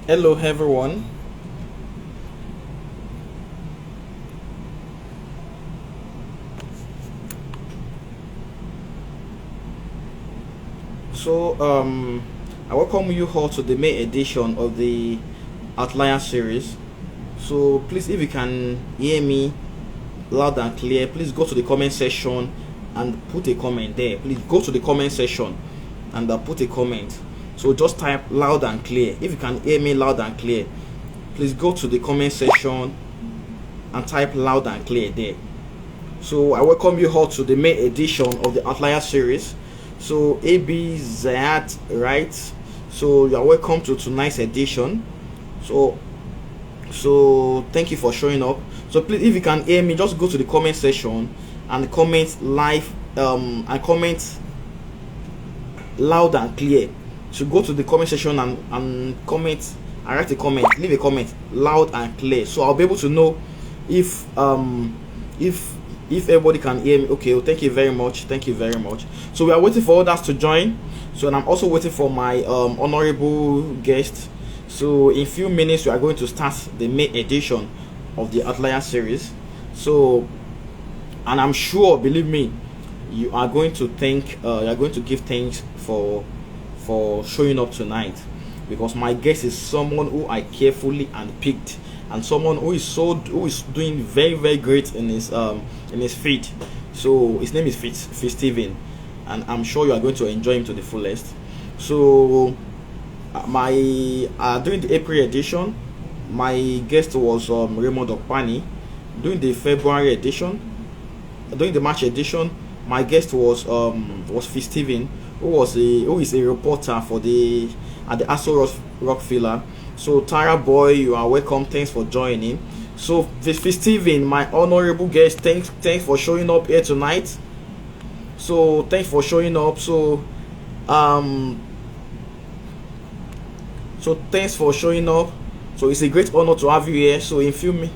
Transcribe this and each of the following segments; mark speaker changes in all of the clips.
Speaker 1: Hello, everyone. I welcome you all to the May edition of the Outlier series. So, please, if you can hear me loud and clear, please go to the comment section and put a comment there. Please go to the comment section and put a comment. So, just type loud and clear. If you can hear me loud and clear, please go to the comment section and type loud and clear there. So I welcome you all to the May edition of the Outlier series. So AB Zayat, right? So you are welcome to tonight's edition. So thank you for showing up. So please, if you can hear me, just go to the comment section and comment live and comment loud and clear. So go to the comment section and comment and write a comment, leave a comment loud and clear. So I'll be able to know if if if everybody can hear me. Okay, well, thank you very much. Thank you very much. So we are waiting for others to join. So and I'm also waiting for my honorable guest. So in few minutes we are going to start the May edition of the Outlier series. So and I'm sure, believe me, you are going to you are going to give thanks for showing up tonight, because my guest is someone who I carefully picked, and someone who is doing very great in his field. So his name is Fitz Steven, and I'm sure you are going to enjoy him to the fullest. So my during the April edition, my guest was Raymond Okpani. During the February edition, during the March edition, my guest was Fitz Steven, who is a reporter for the at the Aso Rockefeller. So Tara boy, you are welcome. Thanks for joining. So Fitz Steven, my honorable guest, thanks for showing up here tonight. So thanks for showing up. Um so thanks for showing up. So it's a great honor to have you here. So in few me.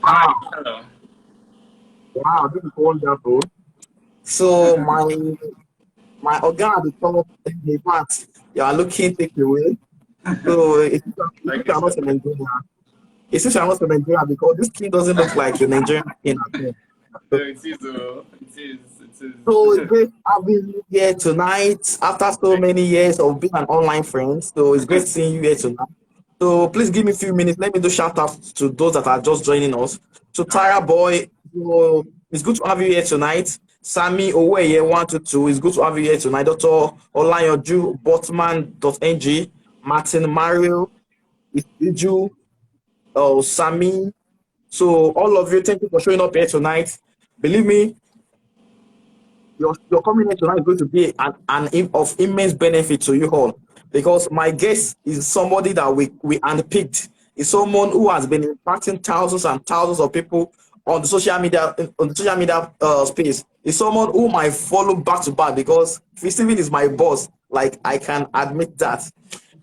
Speaker 2: Hi,
Speaker 1: Wow,
Speaker 2: hello.
Speaker 1: wow, this is wonderful. So my organ at the top, in fact, you are looking take away. So it seems
Speaker 2: Okay,
Speaker 1: I'm
Speaker 2: so
Speaker 1: not a Nigerian. It seems I'm not a Nigerian because this skin doesn't look like a Nigerian skin at all.
Speaker 2: no, it
Speaker 1: So it's
Speaker 2: is.
Speaker 1: great having you here tonight after so
Speaker 2: Thank
Speaker 1: many years of being an online friend. So it's great seeing you here tonight. So please give me a few minutes. Let me do shout out to those that are just joining us. So
Speaker 2: All right.
Speaker 1: Tara boy, so it's good to have you here tonight. Sammy Oweye 122, it's good to have you here tonight. Dr. Olayoju Botman.ng, Martin Mario, Iju, Sammy. So all of you, thank you for showing up here tonight. Believe me, your coming here tonight is going to be of immense benefit to you all, because my guest is somebody that we handpicked. Is someone who has been impacting thousands and thousands of people on the social media space. Is someone whom I follow back to back because Steven is my boss. Like, I can admit that.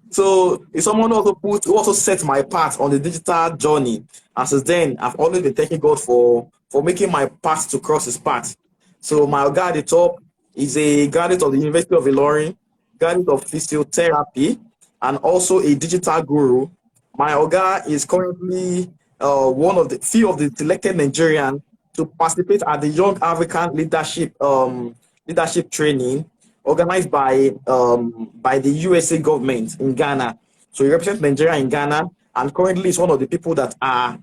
Speaker 1: So it's someone who also set my path on the digital journey. And since then, I've always been thanking God for making my path to cross his path. So my guy at the top is a graduate of the University of Ilorin, graduate of physiotherapy, and also a digital guru. My Oga is currently one of the few of the selected Nigerian to participate at the Young African Leadership Training organized by the USA government in Ghana. So he represents Nigeria in Ghana, and currently is one of the people that are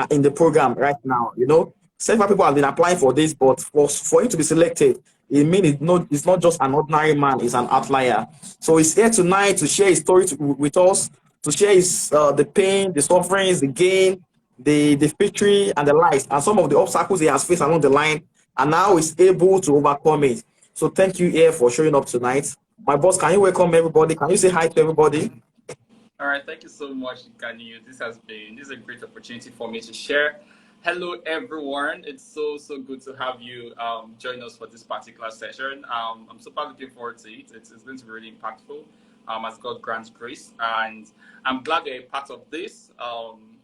Speaker 1: in the program right now. You know, several people have been applying for this, but for him to be selected, it means it's not just an ordinary man; it's an outlier. So he's here tonight to share his story with us, to share his the pain, the sufferings, the gain, the victory, and the lies, and some of the obstacles he has faced along the line, and now is able to overcome it. So thank you here for showing up tonight. My boss, can you welcome everybody? Can you say hi to everybody?
Speaker 2: All right. Thank you so much, Kanye. This is a great opportunity for me to share. Hello, everyone. It's so good to have you join us for this particular session. I'm super looking forward to it. It's going to be really impactful. as God grants grace. And I'm glad you're a part of this.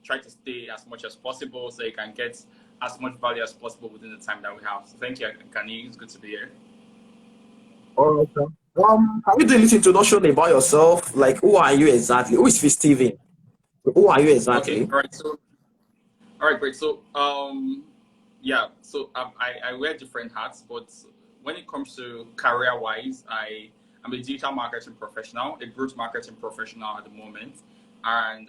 Speaker 2: Try to stay as much as possible so you can get as much value as possible within the time that we have. So thank you, Kani. It's good to be here.
Speaker 1: All right, sir. Can you do a little introduction about yourself? Like, who are you exactly? Who is Steven? Who are you
Speaker 2: Okay,
Speaker 1: exactly?
Speaker 2: all right. So all right, great. So, yeah, so I wear different hats, but when it comes to career-wise, I'm a digital marketing professional, a growth marketing professional at the moment, and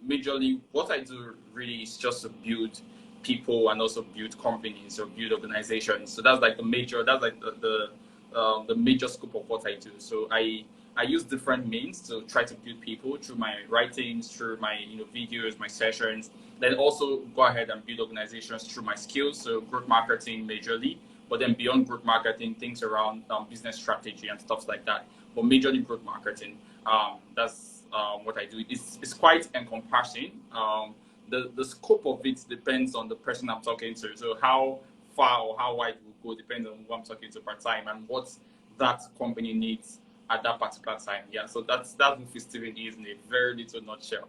Speaker 2: majorly what I do really is just to build people and also build companies or build organizations. So that's like that's like the major scope of what I do. So I use different means to try to build people through my writings, through my videos, my sessions. Then also go ahead and build organizations through my skills. So growth marketing majorly, but then beyond growth marketing, things around business strategy and stuff like that. But majorly growth marketing. That's what I do. It's quite encompassing. The scope of it depends on the person I'm talking to. So how far or how wide will go depends on who I'm talking to per time and what that company needs at that particular time. Yeah, so that's who Steven is in a very little nutshell.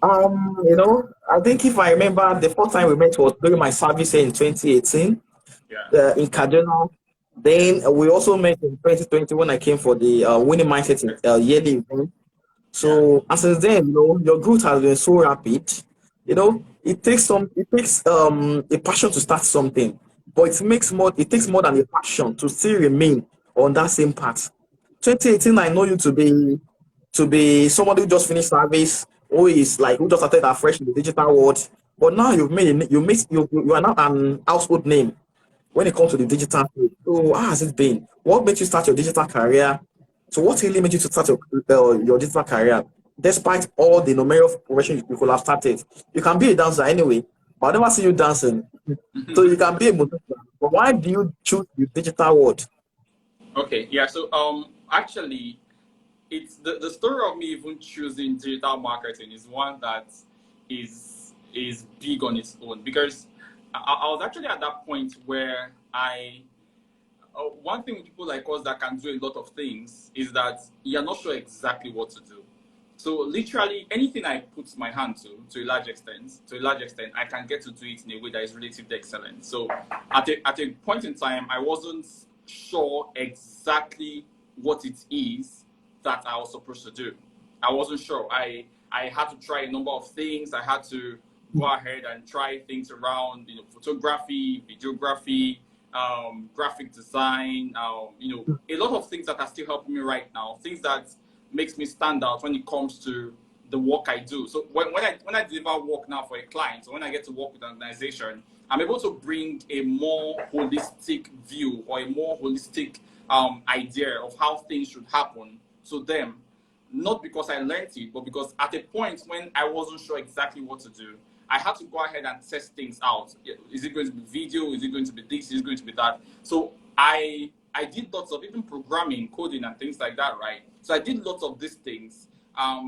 Speaker 1: I think if I remember, the first time we met was during my service here in 2018,
Speaker 2: Yeah,
Speaker 1: in Kaduna. Then
Speaker 2: yes,
Speaker 1: we also met in 2020 when I came for the Winning Mindset yearly event.
Speaker 2: yeah.
Speaker 1: So and since then, your growth has been so rapid. It takes a passion to start something, but it takes more than a passion to still remain on that same path. 2018, I know you to be somebody who just finished service, who just started afresh in the digital world. But now you are now an household name when it comes to the digital field. So how has it been? What made you start your digital career? So what really made you to start your digital career? Despite all the numerous professions you could have started, you can be a dancer anyway, but I never see you dancing. So you can be a musician. But why do you choose the digital world?
Speaker 2: Okay, yeah. So actually, it's the story of me even choosing digital marketing is one that is big on its own because I was actually at that point where one thing with people like us that can do a lot of things is that you're not sure exactly what to do. So literally anything I put my hand to a large extent, I can get to do it in a way that is relatively excellent. So at a point in time, I wasn't sure exactly what it is that I was supposed to do. I wasn't sure. I had to try a number of things. I had to go ahead and try things around, photography, videography, graphic design, a lot of things that are still helping me right now. Things that makes me stand out when it comes to the work I do. So when I deliver work now for a client, or when I get to work with an organization, I'm able to bring a more holistic view or a more holistic idea of how things should happen to them. Not because I learned it, but because at a point when I wasn't sure exactly what to do, I had to go ahead and test things out. Is it going to be video? Is it going to be this? Is it going to be that? So I did lots of even programming, coding, and things like that, right? So I did lots of these things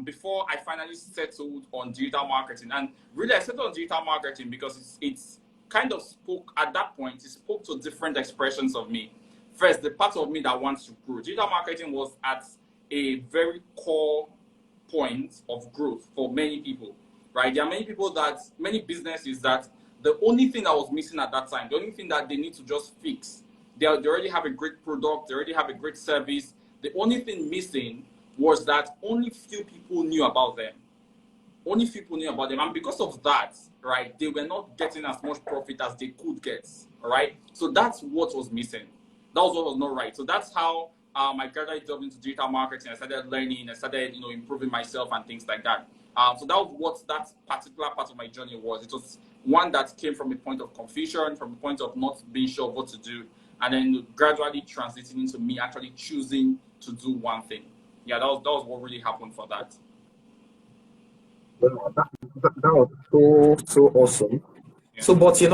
Speaker 2: before I finally settled on digital marketing. And really, I settled on digital marketing because it's kind of spoke at that point. It spoke to different expressions of me. First, the part of me that wants to grow. Digital marketing was at a very core point of growth for many people, right? There are many businesses that the only thing that was missing at that time, the only thing that they need to just fix, they already have a great product, they already have a great service. The only thing missing was that only few people knew about them. Only few people knew about them. And because of that, right, they were not getting as much profit as they could get, all right? So that's what was missing. That was what was not right. So that's how I gradually delved into digital marketing. I started learning, I started, improving myself and things like that. So that was what that particular part of my journey was. It was one that came from a point of confusion, from a point of not being sure what to do, and then gradually transitioning into me actually choosing to do one thing. Yeah, that was what really happened for that.
Speaker 1: Well, that was so awesome.
Speaker 2: Yeah.
Speaker 1: So, but you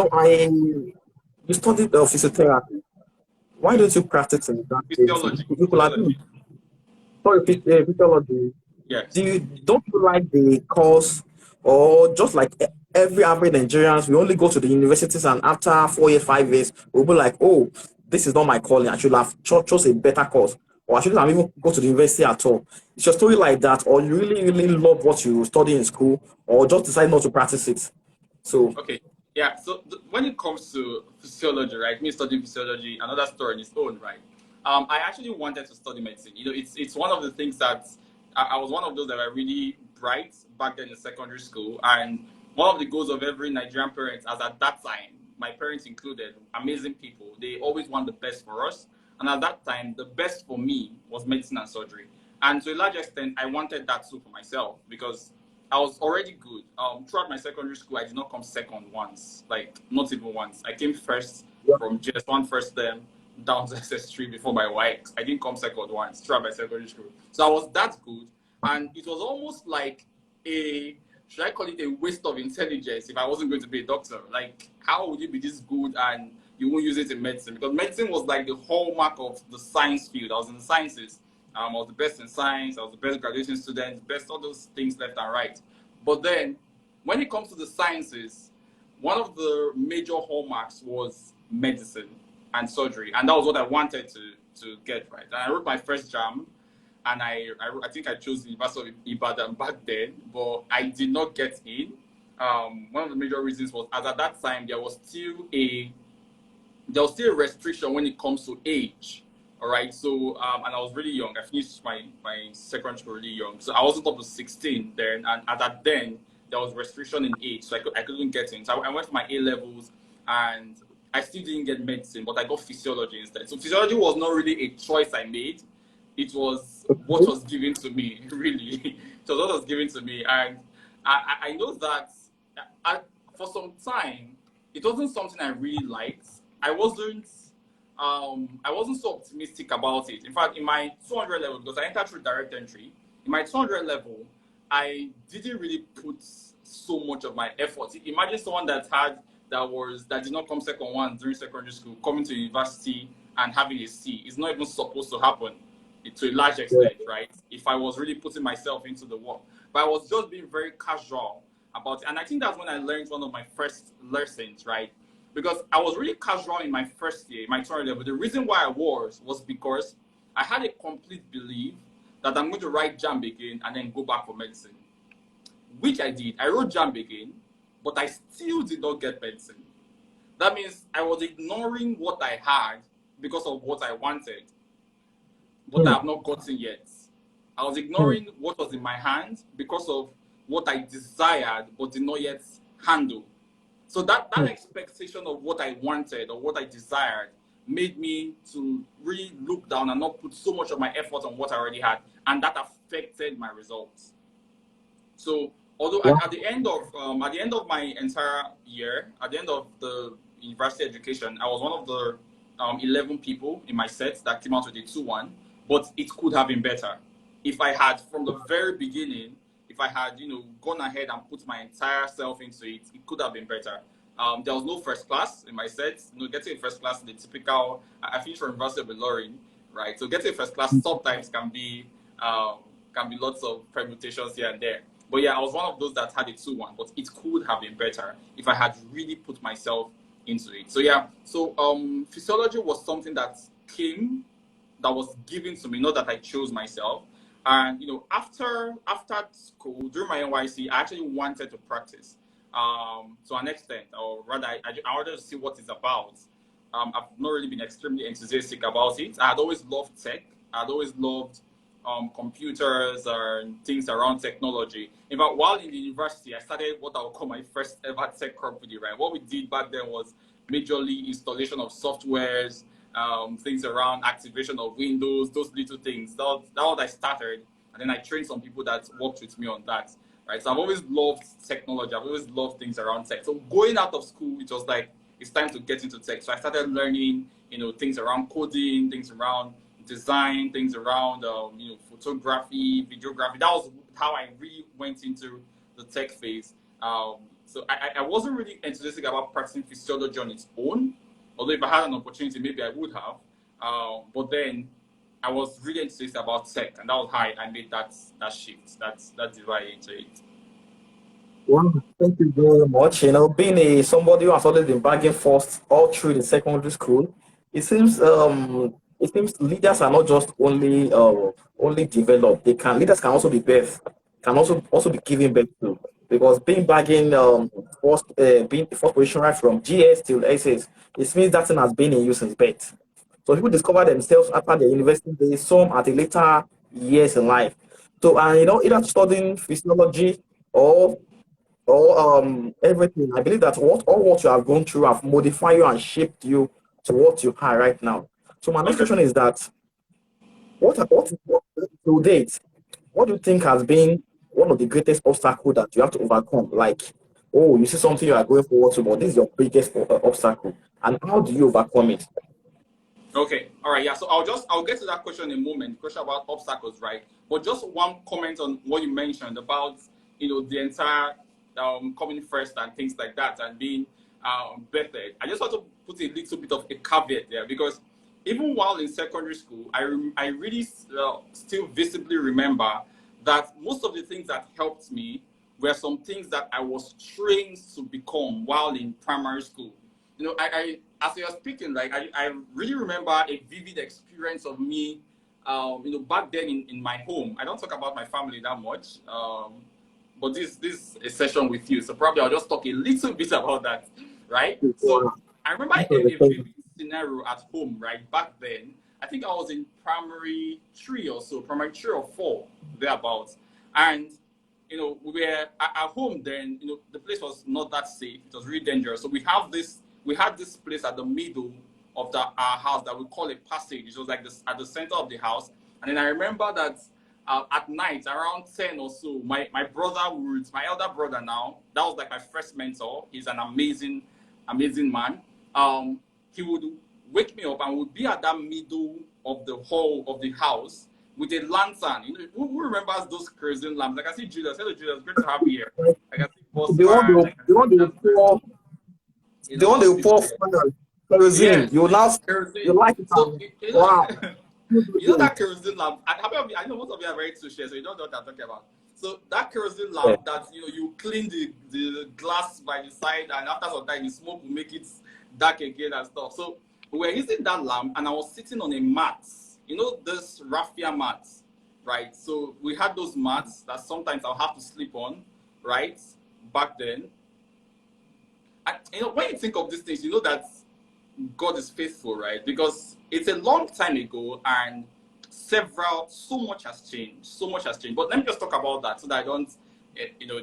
Speaker 1: studied physiotherapy. Why don't you practice in that field? You could have been,
Speaker 2: Physiology.
Speaker 1: sorry, physiology.
Speaker 2: Yes.
Speaker 1: Don't you like the course, or just like every average Nigerians, we only go to the universities and after 4 years, 5 years, we'll be like, oh, this is not my calling. I should have chose a better course. or I shouldn't have even go to the university at all. It's your story like that, or you really, really love what you study in school, or just decide not to practice it. So,
Speaker 2: Okay. Yeah. So when it comes to physiology, right? Me studying physiology, another story in its own, right? I actually wanted to study medicine. You know, it's one of the things that I was one of those that were really bright back then in secondary school, and one of the goals of every Nigerian parent, as at that time, my parents included, amazing people. They always want the best for us, and at that time, the best for me was medicine and surgery. And to a large extent, I wanted that too for myself because I was already good. Throughout my secondary school, I did not come second once, like not even once. I came first from just one first term down to SS3 before my YX. I didn't come second once throughout my secondary school. So I was that good, and it was almost like a, should I call it a waste of intelligence if I wasn't going to be a doctor? Like, how would you be this good and you won't use it in medicine? Because medicine was like the hallmark of the science field. I was in the sciences. I was the best in science. I was the best graduation student, best all those things left and right. But then, when it comes to the sciences, one of the major hallmarks was medicine and surgery, and that was what I wanted to get right. And I wrote my first JAM, and I think I chose the University of Ibadan back then, but I did not get in. One of the major reasons was, as at that time, there was still a restriction when it comes to age. All right, so and I was really young. I finished my secondary school really young, so I wasn't up to 16 then. And at that then, there was restriction in age, so I couldn't get in. So I went for my A levels, and I still didn't get medicine, but I got physiology instead. So physiology was not really a choice I made; it was what was given to me. Really, it was what was given to me, and I know that for some time it wasn't something I really liked. I wasn't so optimistic about it. In fact, in my 200 level, because I entered through direct entry, in my 200 level, I didn't really put so much of my effort. Imagine someone that did not come second one during secondary school, coming to university and having a C. It's not even supposed to happen to a large extent, right? If I was really putting myself into the work. But I was just being very casual about it. And I think that's when I learned one of my first lessons, right? Because I was really casual in my first year, my 200 level. The reason why I was because I had a complete belief that I'm going to write JAMB again and then go back for medicine, which I did. I wrote JAMB again, but I still did not get medicine. That means I was ignoring what I had because of what I wanted, but I have not gotten yet. I was ignoring what was in my hand because of what I desired, but did not yet handle. So that expectation of what I wanted or what I desired made me to really look down and not put so much of my effort on what I already had, and that affected my results. So although at the end of my entire year, at the end of the university education, I was one of the 11 people in my set that came out with a 2-1, but it could have been better. If I had, from the very beginning, if I had, gone ahead and put my entire self into it, it could have been better. There was no first class in my set. Getting a first class in the typical, I finished from University of Ilorin, right? So getting a first class sometimes can be lots of permutations here and there. But yeah, I was one of those that had a 2-1, but it could have been better if I had really put myself into it. So yeah, physiology was something that was given to me, not that I chose myself. And after school, during my NYC, I actually wanted to practice to an extent, or rather, I wanted to see what it's about. I've not really been extremely enthusiastic about it. I had always loved tech. I had always loved computers and things around technology. In fact, while in the university, I started what I would call my first ever tech company. Right, what we did back then was majorly installation of softwares. Things around activation of Windows, those little things. That was I started, and then I trained some people that worked with me on that. Right, so I've always loved technology. I've always loved things around tech. So going out of school, it was like it's time to get into tech. So I started learning, things around coding, things around design, things around photography, videography. That was how I really went into the tech phase. So I wasn't really enthusiastic about practicing physiology on its own. Although if I had an opportunity, maybe I would have. But then I was really enthusiastic about tech, and that was how I made that shift. That's why into it.
Speaker 1: well, thank you very much. Being somebody who has always been bagging first all through the secondary school, it seems it seems leaders are not just only developed. Leaders can also be birth, can also be given birth to. Because being bagging being the first position right from GS till SS, it means that thing has been in use since birth. So people discover themselves after their university days, some at the later years in life. So and either studying physiology or everything. I believe that what you have gone through have modified you and shaped you to what you are right now. So my next question
Speaker 2: 100%.
Speaker 1: is that what to date, what do you think has been one of the greatest obstacles that you have to overcome? Like, oh, you see something you are going forward to, but this is your biggest obstacle, and how do you overcome it?
Speaker 2: Okay, all right, yeah. So I'll get to that question in a moment. Question about obstacles, right? But just one comment on what you mentioned about the entire coming first and things like that and being bettered. I just want to put a little bit of a caveat there because even while in secondary school, I really still visibly remember that most of the things that helped me were some things that I was trained to become while in primary school. I as you were speaking, like I really remember a vivid experience of me, back then in my home. I don't talk about my family that much, but this is a session with you, so probably I'll just talk a little bit about that, right? So I remember a vivid scenario at home, right? Back then, I think I was in primary 3 or so, primary 3 or 4, thereabouts, and we were at home then. The place was not that safe. It was really dangerous. So we had this place at the middle of our house that we call a passage. It was like this at the center of the house. And then I remember that at night, around 10 or so, my elder brother now, that was like my first mentor. He's an amazing, amazing man. He would wake me up and would be at that middle of the hall of the house with a lantern. Who remembers those kerosene lamps? Like I see Julius. Hello, Julius. Great to have you here. I can see
Speaker 1: The one
Speaker 2: Osman. I can
Speaker 1: the
Speaker 2: see
Speaker 1: one they will
Speaker 2: Jasper.
Speaker 1: pour
Speaker 2: A
Speaker 1: the
Speaker 2: lot
Speaker 1: one they
Speaker 2: of
Speaker 1: will pour
Speaker 2: people here.
Speaker 1: fire, kerosene.
Speaker 2: Yes,
Speaker 1: You will now you
Speaker 2: kerosene.
Speaker 1: light it
Speaker 2: So
Speaker 1: and wow.
Speaker 2: that kerosene lamp. I know most of you are very touchy, so you don't know what I'm talking about. So that kerosene
Speaker 1: Yeah.
Speaker 2: lamp that you clean the glass by the side, and after some time the smoke will make it dark again and stuff. So we were using that lamp, and I was sitting on a mat. This raffia mat, right? So we had those mats that sometimes I'll have to sleep on, right? Back then. And when you think of these things, you know that God is faithful, right? Because it's a long time ago and so much has changed. So much has changed. But let me just talk about that so that I don't,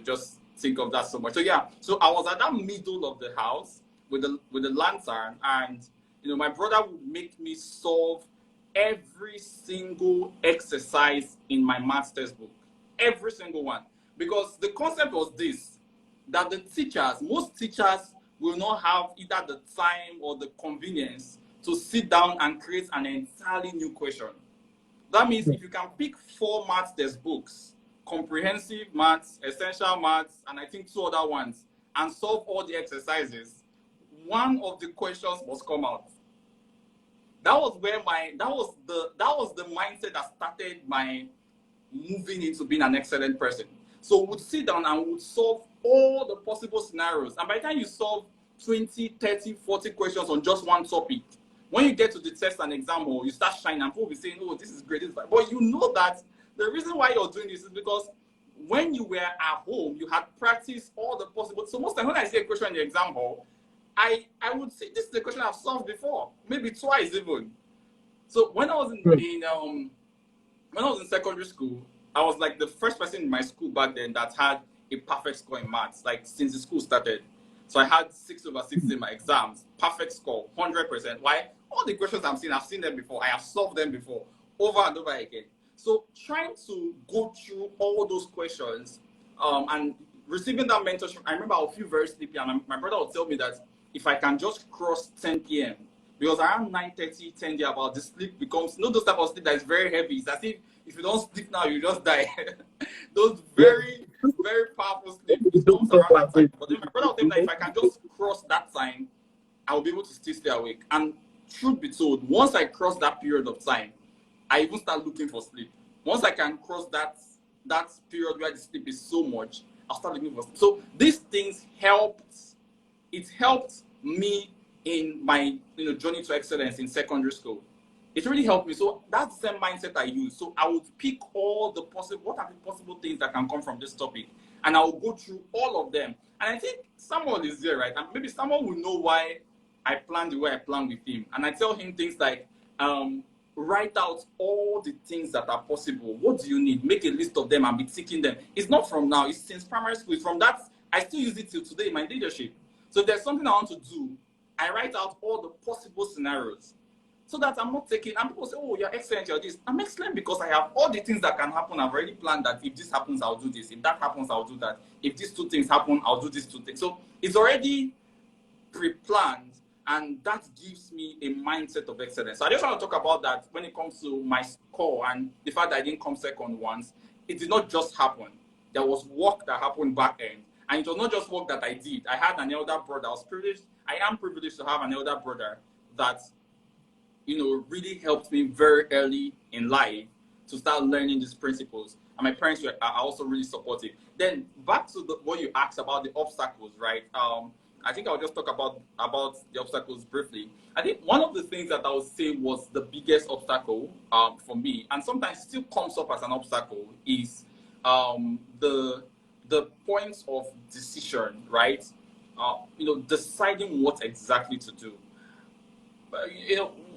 Speaker 2: just think of that so much. So yeah, so I was at that middle of the house with the lantern, and my brother would make me solve every single exercise in my master's book, every single one, because the concept was this: that most teachers will not have either the time or the convenience to sit down and create an entirely new question. That means if you can pick 4 maths textbooks, comprehensive maths, essential maths, and I think 2 other ones, and solve all the exercises, one of the questions must come out. That was the mindset that started my moving into being an excellent person. So we'd sit down and we'd solve all the possible scenarios. And by the time you solve 20, 30, 40 questions on just one topic, when you get to the test and exam hall, you start shining and people will be saying, oh, this is great. This is fine. But you know that the reason why you're doing this is because when you were at home, you had practiced all the possible. So most times when I see a question in the exam hall, I would say, this is a question I've solved before, maybe twice even. So when I was in secondary school, I was like the first person in my school back then that had a perfect score in maths, like since the school started. So I had 6/60 in my exams, perfect score, 100%. Why? All the questions I've seen them before. I have solved them before, over and over again. So trying to go through all those questions, and receiving that mentorship, I remember I would feel very sleepy, and my brother would tell me that if I can just cross 10 p.m., because around 9:30, 10 there about the sleep becomes those type of sleep that is very heavy. It's as if you don't sleep now, you just die. Those very, very powerful sleep, it comes around that time. But then my brother will tell me that if I can just cross that time, I will be able to still stay awake. And truth be told, once I cross that period of time, I even start looking for sleep. Once I can cross that period where the sleep is so much, I'll start looking for sleep. So these things helped. It helped me in my journey to excellence in secondary school. it really helped me. So that's the same mindset I use. So I would pick all the possible, what are the possible things that can come from this topic, and I will go through all of them. And I think someone is there, right? And maybe someone will know why I plan the way I plan with him. And I tell him things like, write out all the things that are possible. What do you need? Make a list of them and be ticking them. It's not from now. It's since primary school. It's from that. I still use it till today in my leadership. So if there's something I want to do, I write out all the possible scenarios, so that I'm not taking, and people say, oh, you're excellent, you're this. I'm excellent because I have all the things that can happen. I've already planned that if this happens, I'll do this. If that happens, I'll do that. If these two things happen, I'll do these two things. So it's already pre-planned, and that gives me a mindset of excellence. So I just want to talk about that when it comes to my score and the fact that I didn't come second once. It did not just happen. There was work that happened back end. And it was not just work that I did. I had an elder brother. I am privileged to have an elder brother that, really helped me very early in life to start learning these principles. And my parents are also really supportive. Then back to what you asked about the obstacles, right? I think I'll just talk about the obstacles briefly. I think one of the things that I would say was the biggest obstacle for me, and sometimes still comes up as an obstacle, is the points of decision, right? Deciding what exactly to do.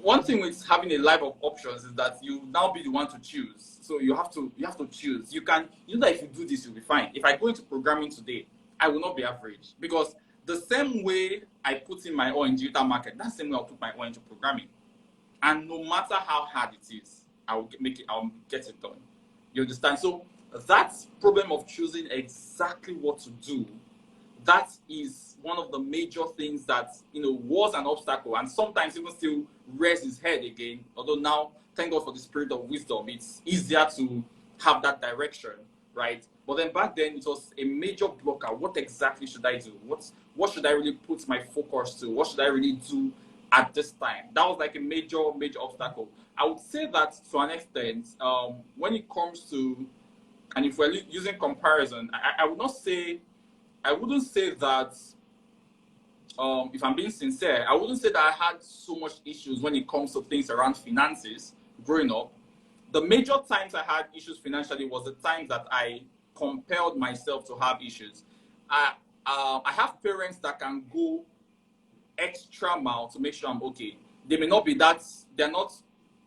Speaker 2: One thing with having a life of options is that you now be the one to choose. So you have to choose. You that if you do this, you'll be fine. If I go into programming today, I will not be average, because the same way I put in my oil in digital market, that's the same way I'll put my oil into programming. And no matter how hard it is, I'll get it done. You understand? So that problem of choosing exactly what to do, that is one of the major things that was an obstacle, and sometimes even still rears his head again. Although now, thank God for the spirit of wisdom, it's easier to have that direction, right? But then back then, it was a major blocker. What exactly should I do? What should I really put my focus to? What should I really do at this time? That was like a major obstacle. I would say that to an extent, when it comes to, and if we're using comparison, I wouldn't say that, if I'm being sincere, I wouldn't say that I had so much issues when it comes to things around finances growing up. The major times I had issues financially was the times that I compelled myself to have issues. I have parents that can go extra mile to make sure I'm okay. They may not be they're not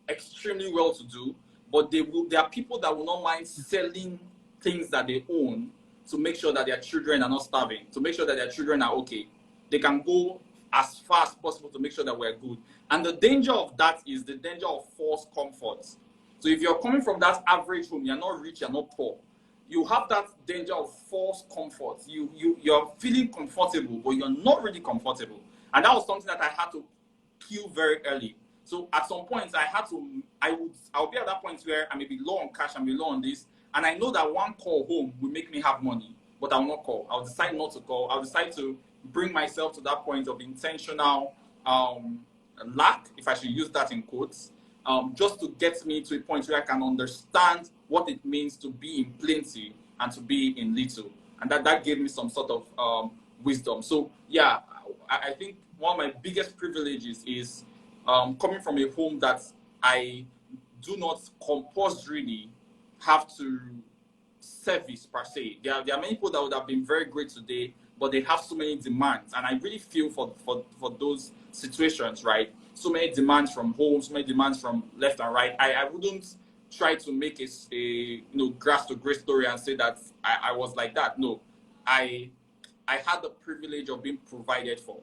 Speaker 2: extremely well to do, but there are people that will not mind selling things that they own to make sure that their children are not starving, to make sure that their children are okay. They can go as far as possible to make sure that we're good. And the danger of that is the danger of false comfort. So if you're coming from that average home, you're not rich, you're not poor, you have that danger of false comfort. You're feeling comfortable, but you're not really comfortable. And that was something that I had to kill very early. So at some points, I'll be at that point where I may be low on cash, I may be low on this, and I know that one call home will make me have money, but I'll not call. I'll decide not to call. I'll decide to bring myself to that point of intentional lack, if I should use that in quotes, just to get me to a point where I can understand what it means to be in plenty and to be in little. And that gave me some sort of wisdom. So yeah, I think one of my biggest privileges is coming from a home that I do not compulsorily have to service per se. There are many people that would have been very great today, but they have so many demands, and I really feel for those situations, right? So many demands from home, so many demands from left and right. I wouldn't try to make a grass to grace story and say that I was like that. No, I had the privilege of being provided for,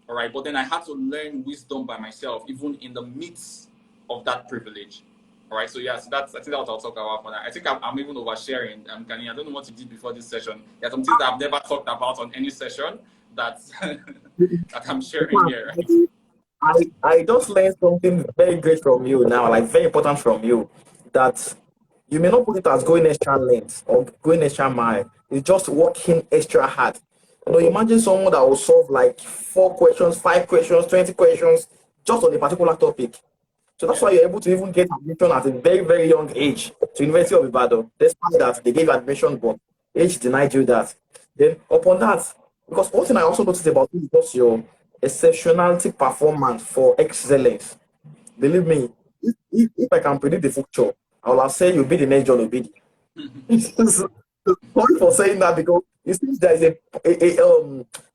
Speaker 2: all right? But then I had to learn wisdom by myself, even in the midst of that privilege. All right, so yeah, so I think that's what I'll talk about. But I think I'm even oversharing. Gani, I don't know what you did before this session. There are some things that I've never talked about on any session that that I'm sharing here.
Speaker 1: I just learned something very great from you now, like very important from you, that you may not put it as going extra length or going extra mile. It's just working extra hard. Imagine someone that will solve like 4 questions, 5 questions, 20 questions just on a particular topic. So that's why you're able to even get admission at a very, very young age to University of Ibadan. Despite that, they gave admission, but age denied you that. Then upon that, because one thing I also noticed about you is just your exceptionality performance for excellence. Believe me, if I can predict the future, I will have said you'll be the next John Obidi. Sorry for saying that because it seems there is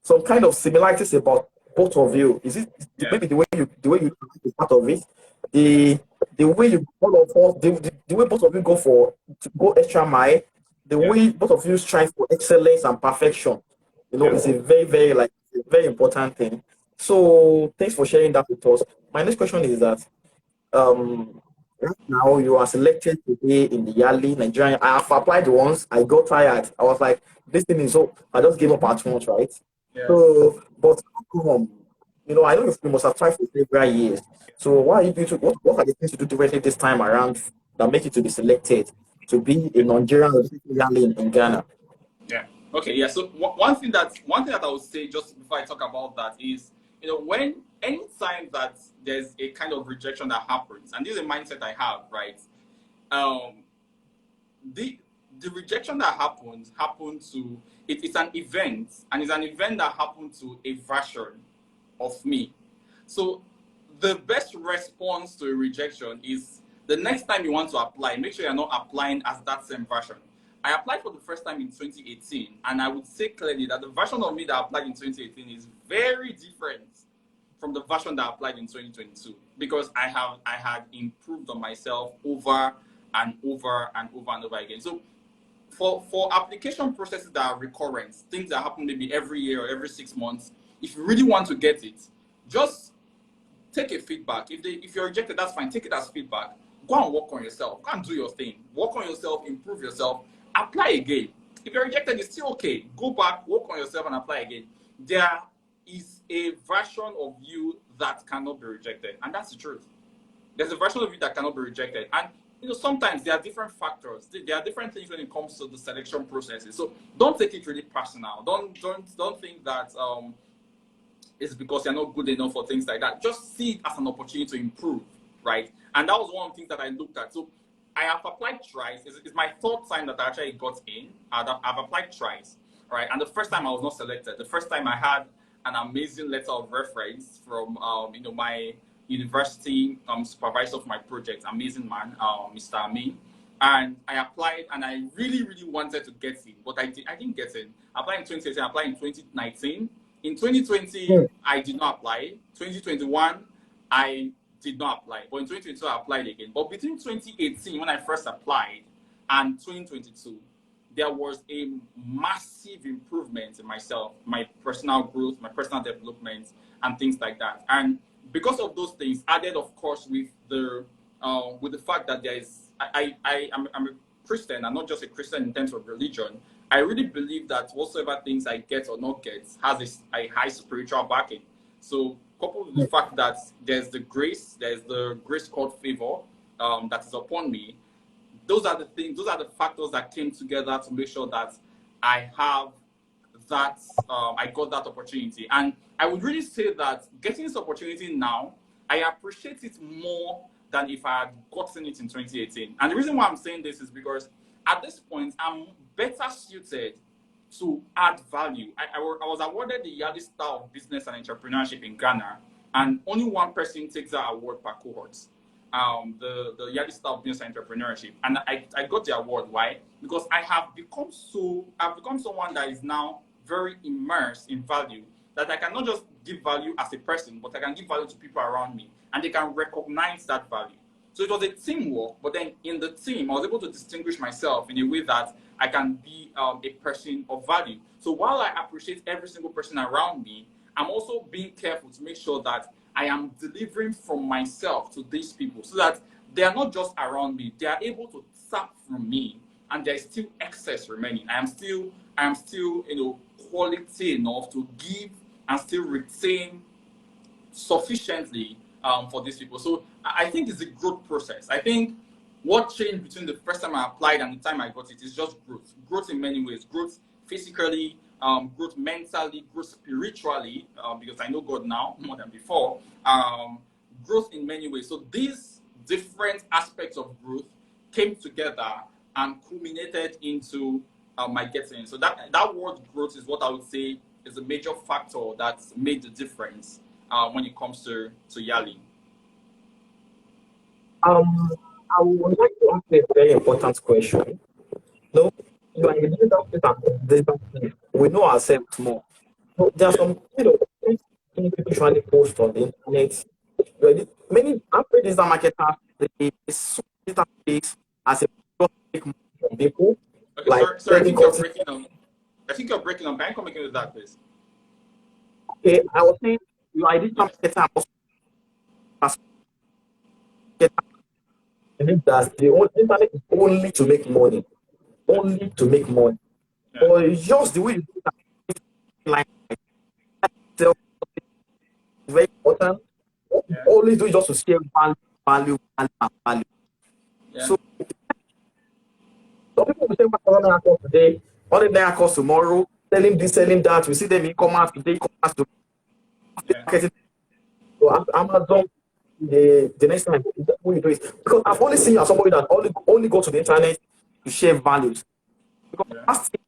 Speaker 1: some kind of similarities about both of you. Is it
Speaker 2: Yeah.
Speaker 1: maybe the way you is part of it? The the way you all of us the way both of you go for to go extra mile, the
Speaker 2: Yeah.
Speaker 1: way both of you strive for excellence and perfection,
Speaker 2: Yeah.
Speaker 1: is a very, very like a very important thing. So thanks for sharing that with us. My next question is that right now you are selected to be in the yearly Nigerian. I have applied once. I got tired. I was like, this thing is so. I just gave up at once, right?
Speaker 2: Yeah.
Speaker 1: So, but I know you must have tried for several years. So, what are you doing? What are the things you do differently this time around that make you to be selected to be a Nigerian yearly in Ghana?
Speaker 2: Yeah. Okay. Yeah. So one thing that I would say just before I talk about that is, when anytime that there's a kind of rejection that happens, and this is a mindset I have, right? Um, the the rejection that happened to it's an event, and it's an event that happened to a version of me. So the best response to a rejection is the next time you want to apply, make sure you're not applying as that same version. I applied for the first time in 2018, and I would say clearly that the version of me that applied in 2018 is very different from the version that I applied in 2022 because I had improved on myself over and over and over and over again. So for application processes that are recurrent, things that happen maybe every year or every 6 months, if you really want to get it, just take a feedback. If you're rejected, that's fine. Take it as feedback. Go and work on yourself. Go and do your thing. Work on yourself, improve yourself, apply again. If you're rejected, it's still okay. Go back, work on yourself, and apply again. There is a version of you that cannot be rejected, and that's the truth. There's a version of you that cannot be rejected, and sometimes there are different factors. There are different things when it comes to the selection processes. So don't take it really personal. Don't think that it's because you're not good enough for things like that. Just see it as an opportunity to improve, right? And that was one of the things that I looked at. So I have applied twice. It's my third time that I actually got in. I've applied twice, right? And the first time I was not selected. The first time I had an amazing letter of reference from my university supervisor of my project, amazing man, Mr. Amin. And I applied, and I really, really wanted to get in, but I didn't get in. I applied in 2018, I applied in 2019. In 2020, I did not apply. 2021, I did not apply. But in 2022, I applied again. But between 2018, when I first applied, and 2022, there was a massive improvement in myself, my personal growth, my personal development, and things like that. And because of those things, added, of course, with the fact that I'm a Christian, and not just a Christian in terms of religion. I really believe that whatsoever things I get or not get has a high spiritual backing. So, coupled with the fact that there's the grace called favor that is upon me, those are the factors that came together to make sure that I have that, I got that opportunity. And I would really say that getting this opportunity now, I appreciate it more than if I had gotten it in 2018. And the reason why I'm saying this is because at this point, I'm better suited to add value. I was awarded the Yali Star of Business and Entrepreneurship in Ghana, and only one person takes that award per cohort. The Yali Star of Business and Entrepreneurship, and I got the award. Why? Because I've become someone that is now very immersed in value. That I cannot just give value as a person, but I can give value to people around me, and they can recognize that value. So it was a teamwork, but then in the team, I was able to distinguish myself in a way that I can be a person of value. So while I appreciate every single person around me, I'm also being careful to make sure that I am delivering from myself to these people so that they are not just around me, they are able to tap from me, and there's still excess remaining. I am still quality enough to give and still retain sufficiently for these people. So I think it's a growth process. I think what changed between the first time I applied and the time I got it is just growth. Growth in many ways. Growth physically, growth mentally, growth spiritually, because I know God now more than before. Growth in many ways. So these different aspects of growth came together and culminated into my getting. So that word growth is what I would say is a major factor that's made the difference when it comes to Yali.
Speaker 1: Um, I would like to ask you a very important question. No, you are in the digital space and digital space. We know ourselves more. So there are
Speaker 2: Yeah.
Speaker 1: some, things people usually post on the internet. Many average digital marketers, they saw digital space as a just make money from people,
Speaker 2: Okay,
Speaker 1: like
Speaker 2: sorry. I
Speaker 1: selling
Speaker 2: think you're
Speaker 1: courses.
Speaker 2: breaking on. I think you're breaking on. Can you come again with that, please?
Speaker 1: Okay, I was saying you are a digital
Speaker 2: Yes.
Speaker 1: marketer and also as marketer, believe that the only internet is only to make money,
Speaker 2: Yeah.
Speaker 1: only to make money.
Speaker 2: Yeah.
Speaker 1: But it's just the way you do that, like itself is very important. What you
Speaker 2: Yeah.
Speaker 1: always do is just to scale value, and value.
Speaker 2: Yeah.
Speaker 1: So some people will say $1,000 course today, $100 course tomorrow, selling this, selling that. We see them in e-commerce today, e-commerce to
Speaker 2: Yeah.
Speaker 1: marketing. So Amazon, the next time when you do it, because I've only seen you as somebody that only go to the internet to share values. Because
Speaker 2: Yeah.
Speaker 1: last thing,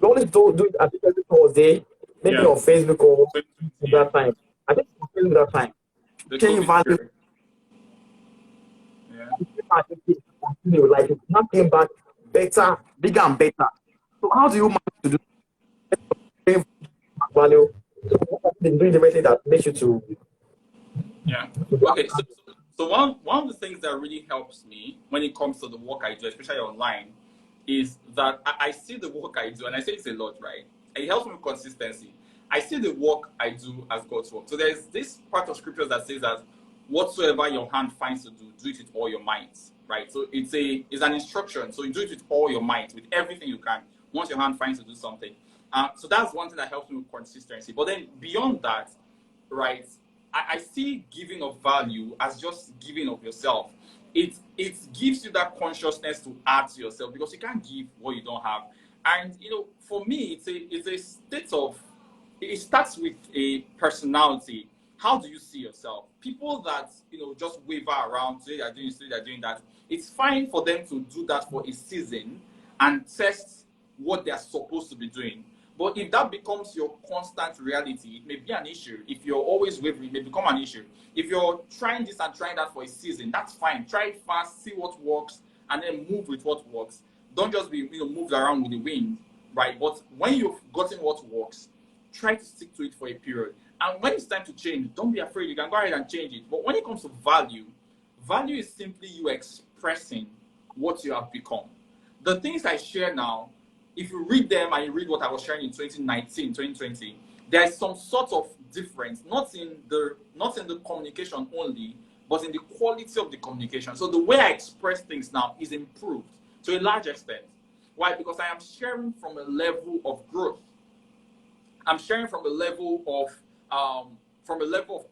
Speaker 1: you always do it at every Thursday, maybe
Speaker 2: Yeah.
Speaker 1: on Facebook or
Speaker 2: 2020. Yeah.
Speaker 1: that time. I think on Facebook that time.
Speaker 2: The
Speaker 1: Sharing
Speaker 2: COVID
Speaker 1: values,
Speaker 2: period. Yeah.
Speaker 1: continue, like it's not came back better, bigger and better. So how do you manage to do sharing value? So what have you been doing differently that makes you
Speaker 2: Yeah.
Speaker 1: to be
Speaker 2: Okay. So one of the things that really helps me when it comes to the work I do, especially online, is that I see the work I do, and I say it's a lot, right? It helps me with consistency. I see the work I do as God's work. So there's this part of scripture that says that whatsoever your hand finds to do it with all your might, right? So it's an instruction. So you do it with all your might, with everything you can. Once your hand finds to do something, so that's one thing that helps me with consistency. But then beyond that, right? I see giving of value as just giving of yourself. It gives you that consciousness to add to yourself because you can't give what you don't have. And for me, it's a state of it starts with a personality. How do you see yourself? People that just waver around, today they're doing this, today they're doing that. It's fine for them to do that for a season and test what they're supposed to be doing. But if that becomes your constant reality, it may be an issue. If you're always wavering, it may become an issue. If you're trying this and trying that for a season, that's fine. Try it fast, see what works, and then move with what works. Don't just be moved around with the wind, right? But when you've gotten what works, try to stick to it for a period. And when it's time to change, don't be afraid. You can go ahead and change it. But when it comes to value, value is simply you expressing what you have become. The things I share now, if you read them and you read what I was sharing in 2019, 2020, there is some sort of difference, not in the communication only, but in the quality of the communication. So the way I express things now is improved to a large extent. Why? Because I am sharing from a level of growth. I'm sharing from a level of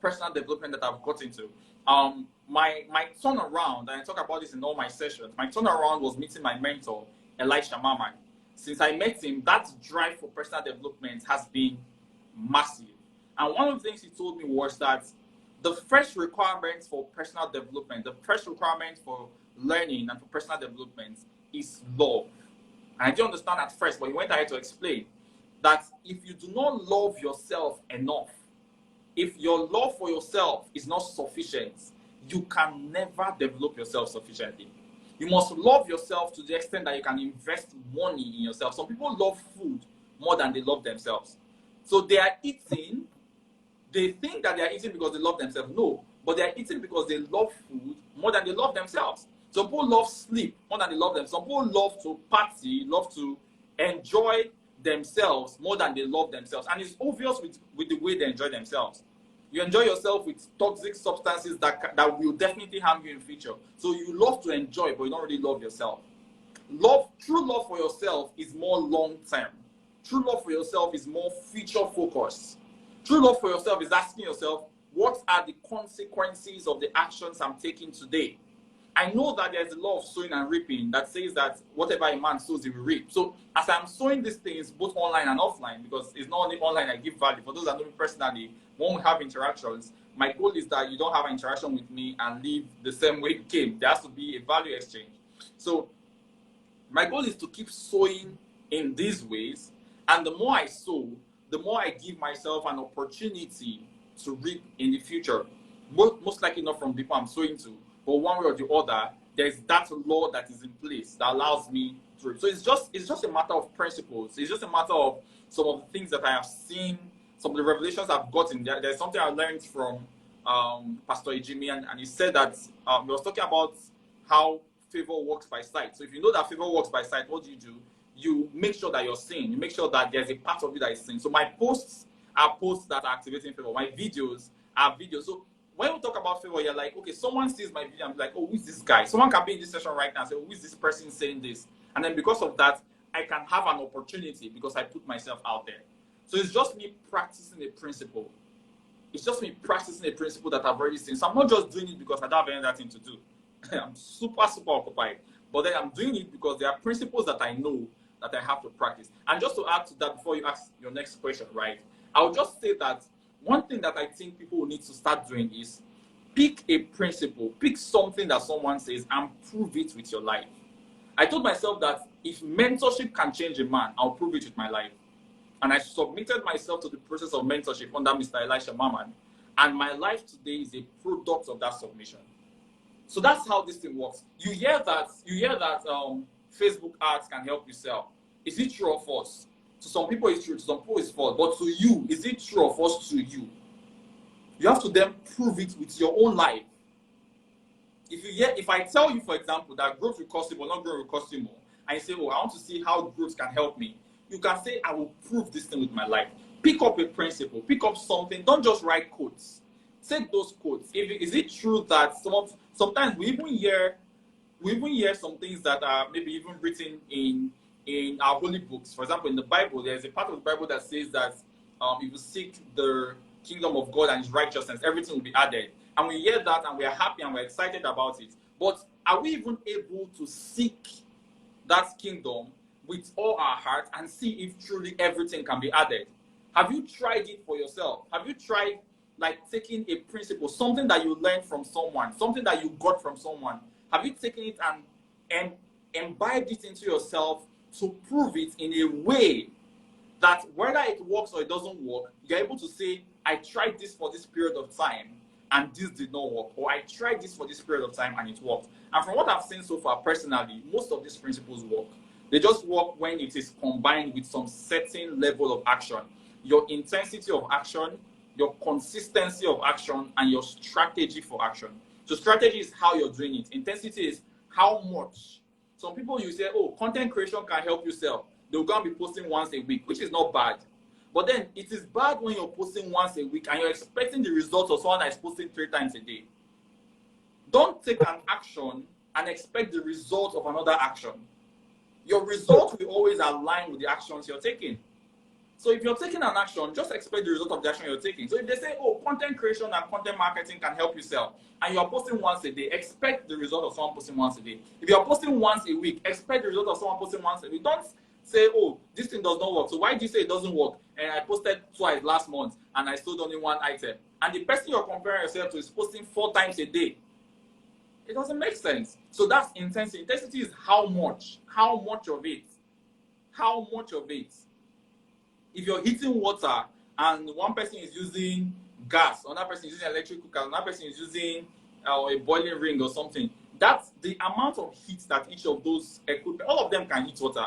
Speaker 2: personal development that I've got into. My turnaround, and I talk about this in all my sessions. My turnaround was meeting my mentor, Elisha Maman. Since I met him, that drive for personal development has been massive. And one of the things he told me was that the first requirement for personal development, the first requirement for learning and for personal development is love. And I didn't understand at first, but he went ahead to explain that if you do not love yourself enough, if your love for yourself is not sufficient, you can never develop yourself sufficiently. You must love yourself to the extent that you can invest money in yourself. Some people love food more than they love themselves. So they are eating, they think that they are eating because they love themselves. No, but they are eating because they love food more than they love themselves. Some people love sleep more than they love them. Some people love to party, love to enjoy themselves more than they love themselves. And it's obvious with the way they enjoy themselves. You enjoy yourself with toxic substances that will definitely harm you in future. So you love to enjoy, but you don't really love yourself. True love for yourself is more long term. True love for yourself is more future focused. True love for yourself is asking yourself, what are the consequences of the actions I'm taking today? I know that there's a law of sowing and reaping that says that whatever a man sows, he will reap. So as I'm sowing these things, both online and offline, because it's not only online I give value. For those that know me personally, when we have interactions, my goal is that you don't have an interaction with me and leave the same way you came. There has to be a value exchange. So my goal is to keep sowing in these ways. And the more I sow, the more I give myself an opportunity to reap in the future. Most likely not from people I'm sowing to, but one way or the other, there's that law that is in place that allows me to reap. So it's just a matter of principles. It's just a matter of some of the things that I have seen, some of the revelations I've gotten. There's something I learned from Pastor Ejimi, and he said that he was talking about how favor works by sight. So if you know that favor works by sight, what do? You make sure that you're seeing. You make sure that there's a part of you that is seeing. So my posts are posts that are activating favor. My videos are videos. So when we talk about favor, you're like, okay, someone sees my video, I'm like, oh, who is this guy? Someone can be in this session right now and say, oh, who is this person saying this? And then because of that, I can have an opportunity because I put myself out there. So it's just me practicing a principle. It's just me practicing a principle that I've already seen. So I'm not just doing it because I don't have any other thing to do. I'm super occupied. But then I'm doing it because there are principles that I know that I have to practice. And just to add to that, before you ask your next question, right? I'll just say that one thing that I think people will need to start doing is pick a principle, pick something that someone says and prove it with your life. I told myself that if mentorship can change a man, I'll prove it with my life. And I submitted myself to the process of mentorship under Mr. Elisha Maman. And my life today is a product of that submission. So that's how this thing works. You hear that Facebook ads can help you sell. Is it true or false? To some people it's true, to some people it's false. But to you, is it true or false to you? You have to then prove it with your own life. If I tell you, for example, that growth will cost you more, not growth will cost you more, and you say, oh, I want to see how growth can help me, you can say, I will prove this thing with my life. Pick up a principle, pick up something, don't just write quotes. Take those quotes. Is it true that sometimes we even hear some things that are maybe even written in our holy books. For example, in the Bible, there's a part of the Bible that says that if you seek the kingdom of God and his righteousness, everything will be added. And we hear that and we are happy and we're excited about it. But are we even able to seek that kingdom with all our heart and see if truly everything can be added? Have you tried it for yourself? Have you tried like taking a principle, something that you learned from someone, something that you got from someone? Have you taken it and imbibed it into yourself to prove it in a way that whether it works or it doesn't work, you're able to say, I tried this for this period of time and this did not work, or I tried this for this period of time and it worked. And from what I've seen so far personally, most of these principles work. They just work when it is combined with some certain level of action. Your intensity of action, your consistency of action, and your strategy for action. So strategy is how you're doing it. Intensity is how much. Some people, you say, oh, content creation can help you sell. They'll go and be posting once a week, which is not bad. But then it is bad when you're posting once a week and you're expecting the results of someone that is posting 3 times a day. Don't take an action and expect the result of another action. Your result will always align with the actions you're taking. So if you're taking an action, just expect the result of the action you're taking. So if they say, oh, content creation and content marketing can help you sell, and you're posting once a day, expect the result of someone posting once a day. If you're posting once a week, expect the result of someone posting once a week. Don't say, oh, this thing does not work. So why do you say it doesn't work? And I posted twice last month, and I sold only 1 item. And the person you're comparing yourself to is posting 4 times a day. It doesn't make sense. So that's intensity. Intensity is how much of it. How much of it. If you're heating water and one person is using gas, another person is using electric cooker, another person is using a boiling ring or something, that's the amount of heat that each of those equipment, all of them can heat water.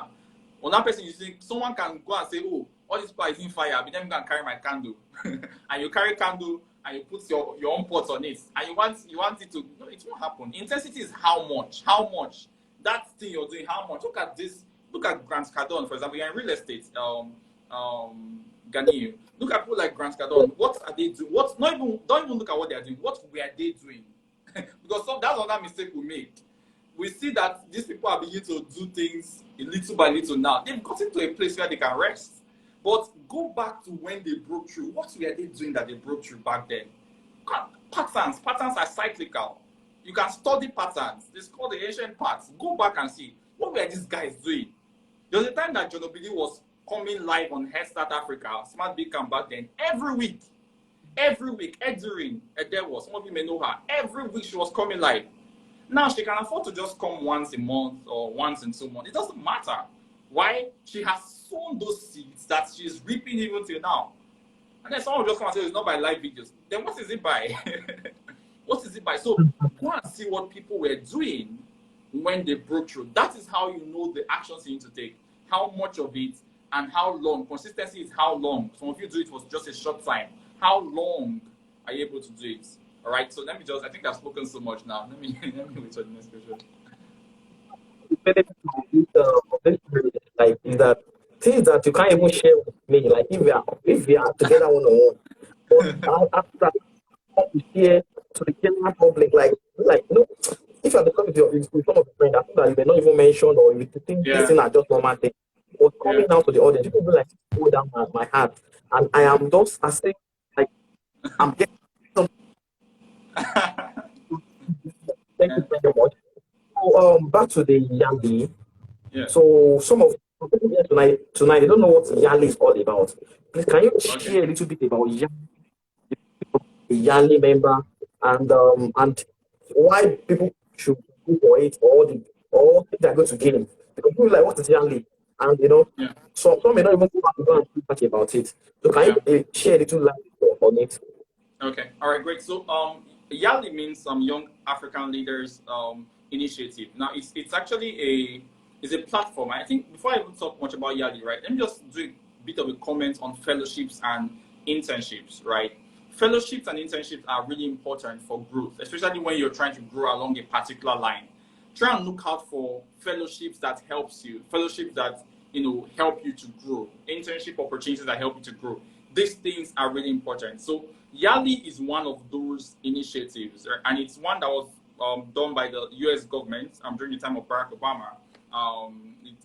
Speaker 2: Another person is using, someone can go and say, oh, all these people are using fire, but then I'm going to carry my candle. And you carry candle and you put your own pots on it. And you want it to, no, it won't happen. Intensity is how much. That thing you're doing, how much. Look at this. Look at Grant Cardone, for example. You're in real estate. Ghani. Look at people like Grant Cardone. What are they doing? Don't even look at what they are doing. What were they doing? Because that's another mistake we make. We see that these people are beginning to do things little by little now. They've gotten to a place where they can rest. But go back to when they broke through. What were they doing that they broke through back then? Patterns are cyclical. You can study patterns. It's called the ancient paths. Go back and see, what were these guys doing? There was a time that John Obidi was coming live on Head Start Africa, Smart Big Camp back then, every week, Edirin, Edewo, some of you may know her, every week she was coming live. Now she can afford to just come once a month or once in 2 months. It doesn't matter. Why? She has sown those seeds that she's reaping even till now. And then someone will just come and say, it's not by live videos. Then what is it by? What is it by? So go and see what people were doing when they broke through. That is how you know the actions you need to take, how much of it and how long. Consistency is how long. Some of you do it for just a short time. How long are you able to do it? All right. So let me just, I think I've spoken so much now. Let me wait for the next question.
Speaker 1: Like, is that things that you can't even share with me, like if we are together one on one, but after to share to the general public, like you know, if you are discussing with some of your friends, I think that you may not even mention, or you think these things are just normal things, but coming down to the audience, people will like go down my heart, and I am just as saying like I'm getting some. Thank you very much. So, back to the Yandi.
Speaker 2: Yeah.
Speaker 1: So some of people here tonight they don't know what Yali is all about. Please, can you share a little bit about Yali member and why people should go for it, or think they're going to gain? Because people like what is Yali, and you know, some may not even go and talk about it. So can you share a little light on it?
Speaker 2: Okay. All right. Great. So Yali means Young African Leaders Initiative. Now it's actually a platform. I think before I even talk much about Yali, right? Let me just do a bit of a comment on fellowships and internships, right? Fellowships and internships are really important for growth, especially when you're trying to grow along a particular line. Try and look out for fellowships that helps you, fellowships that help you to grow, internship opportunities that help you to grow. These things are really important. So Yali is one of those initiatives, and it's one that was done by the U.S. government during the time of Barack Obama.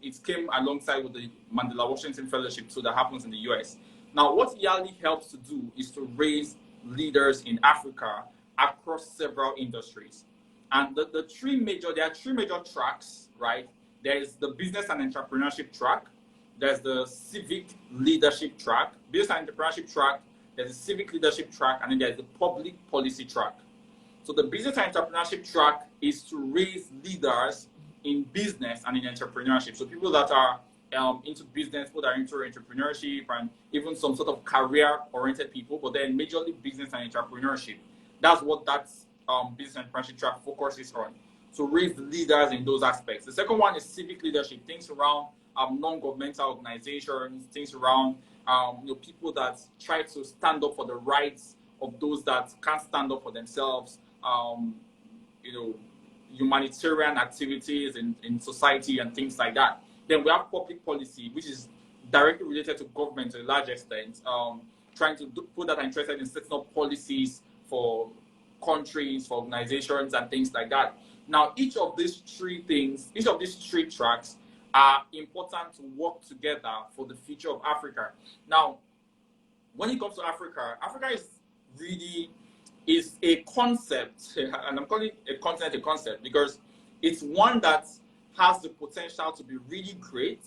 Speaker 2: It came alongside with the Mandela Washington Fellowship, so that happens in the U.S. Now, what Yali helps to do is to raise leaders in Africa across several industries. And there are three major tracks, right? There's the business and entrepreneurship track. There's the civic leadership track. Business and entrepreneurship track. There's the civic leadership track, and then there's the public policy track. So the business and entrepreneurship track is to raise leaders in business and in entrepreneurship. So people that are into business, people that are into entrepreneurship, and even some sort of career-oriented people, but then majorly business and entrepreneurship. That's what that business and entrepreneurship track focuses on. So raise leaders in those aspects. The second one is civic leadership, things around non-governmental organizations, things around people that try to stand up for the rights of those that can't stand up for themselves. Humanitarian activities in society and things like that. Then we have public policy, which is directly related to government to a large extent, trying to put that interested in setting up policies for countries, for organizations, and things like that. Now, each of these three tracks are important to work together for the future of Africa. Now, when it comes to Africa, Africa is a concept, and I'm calling it a concept because it's one that has the potential to be really great,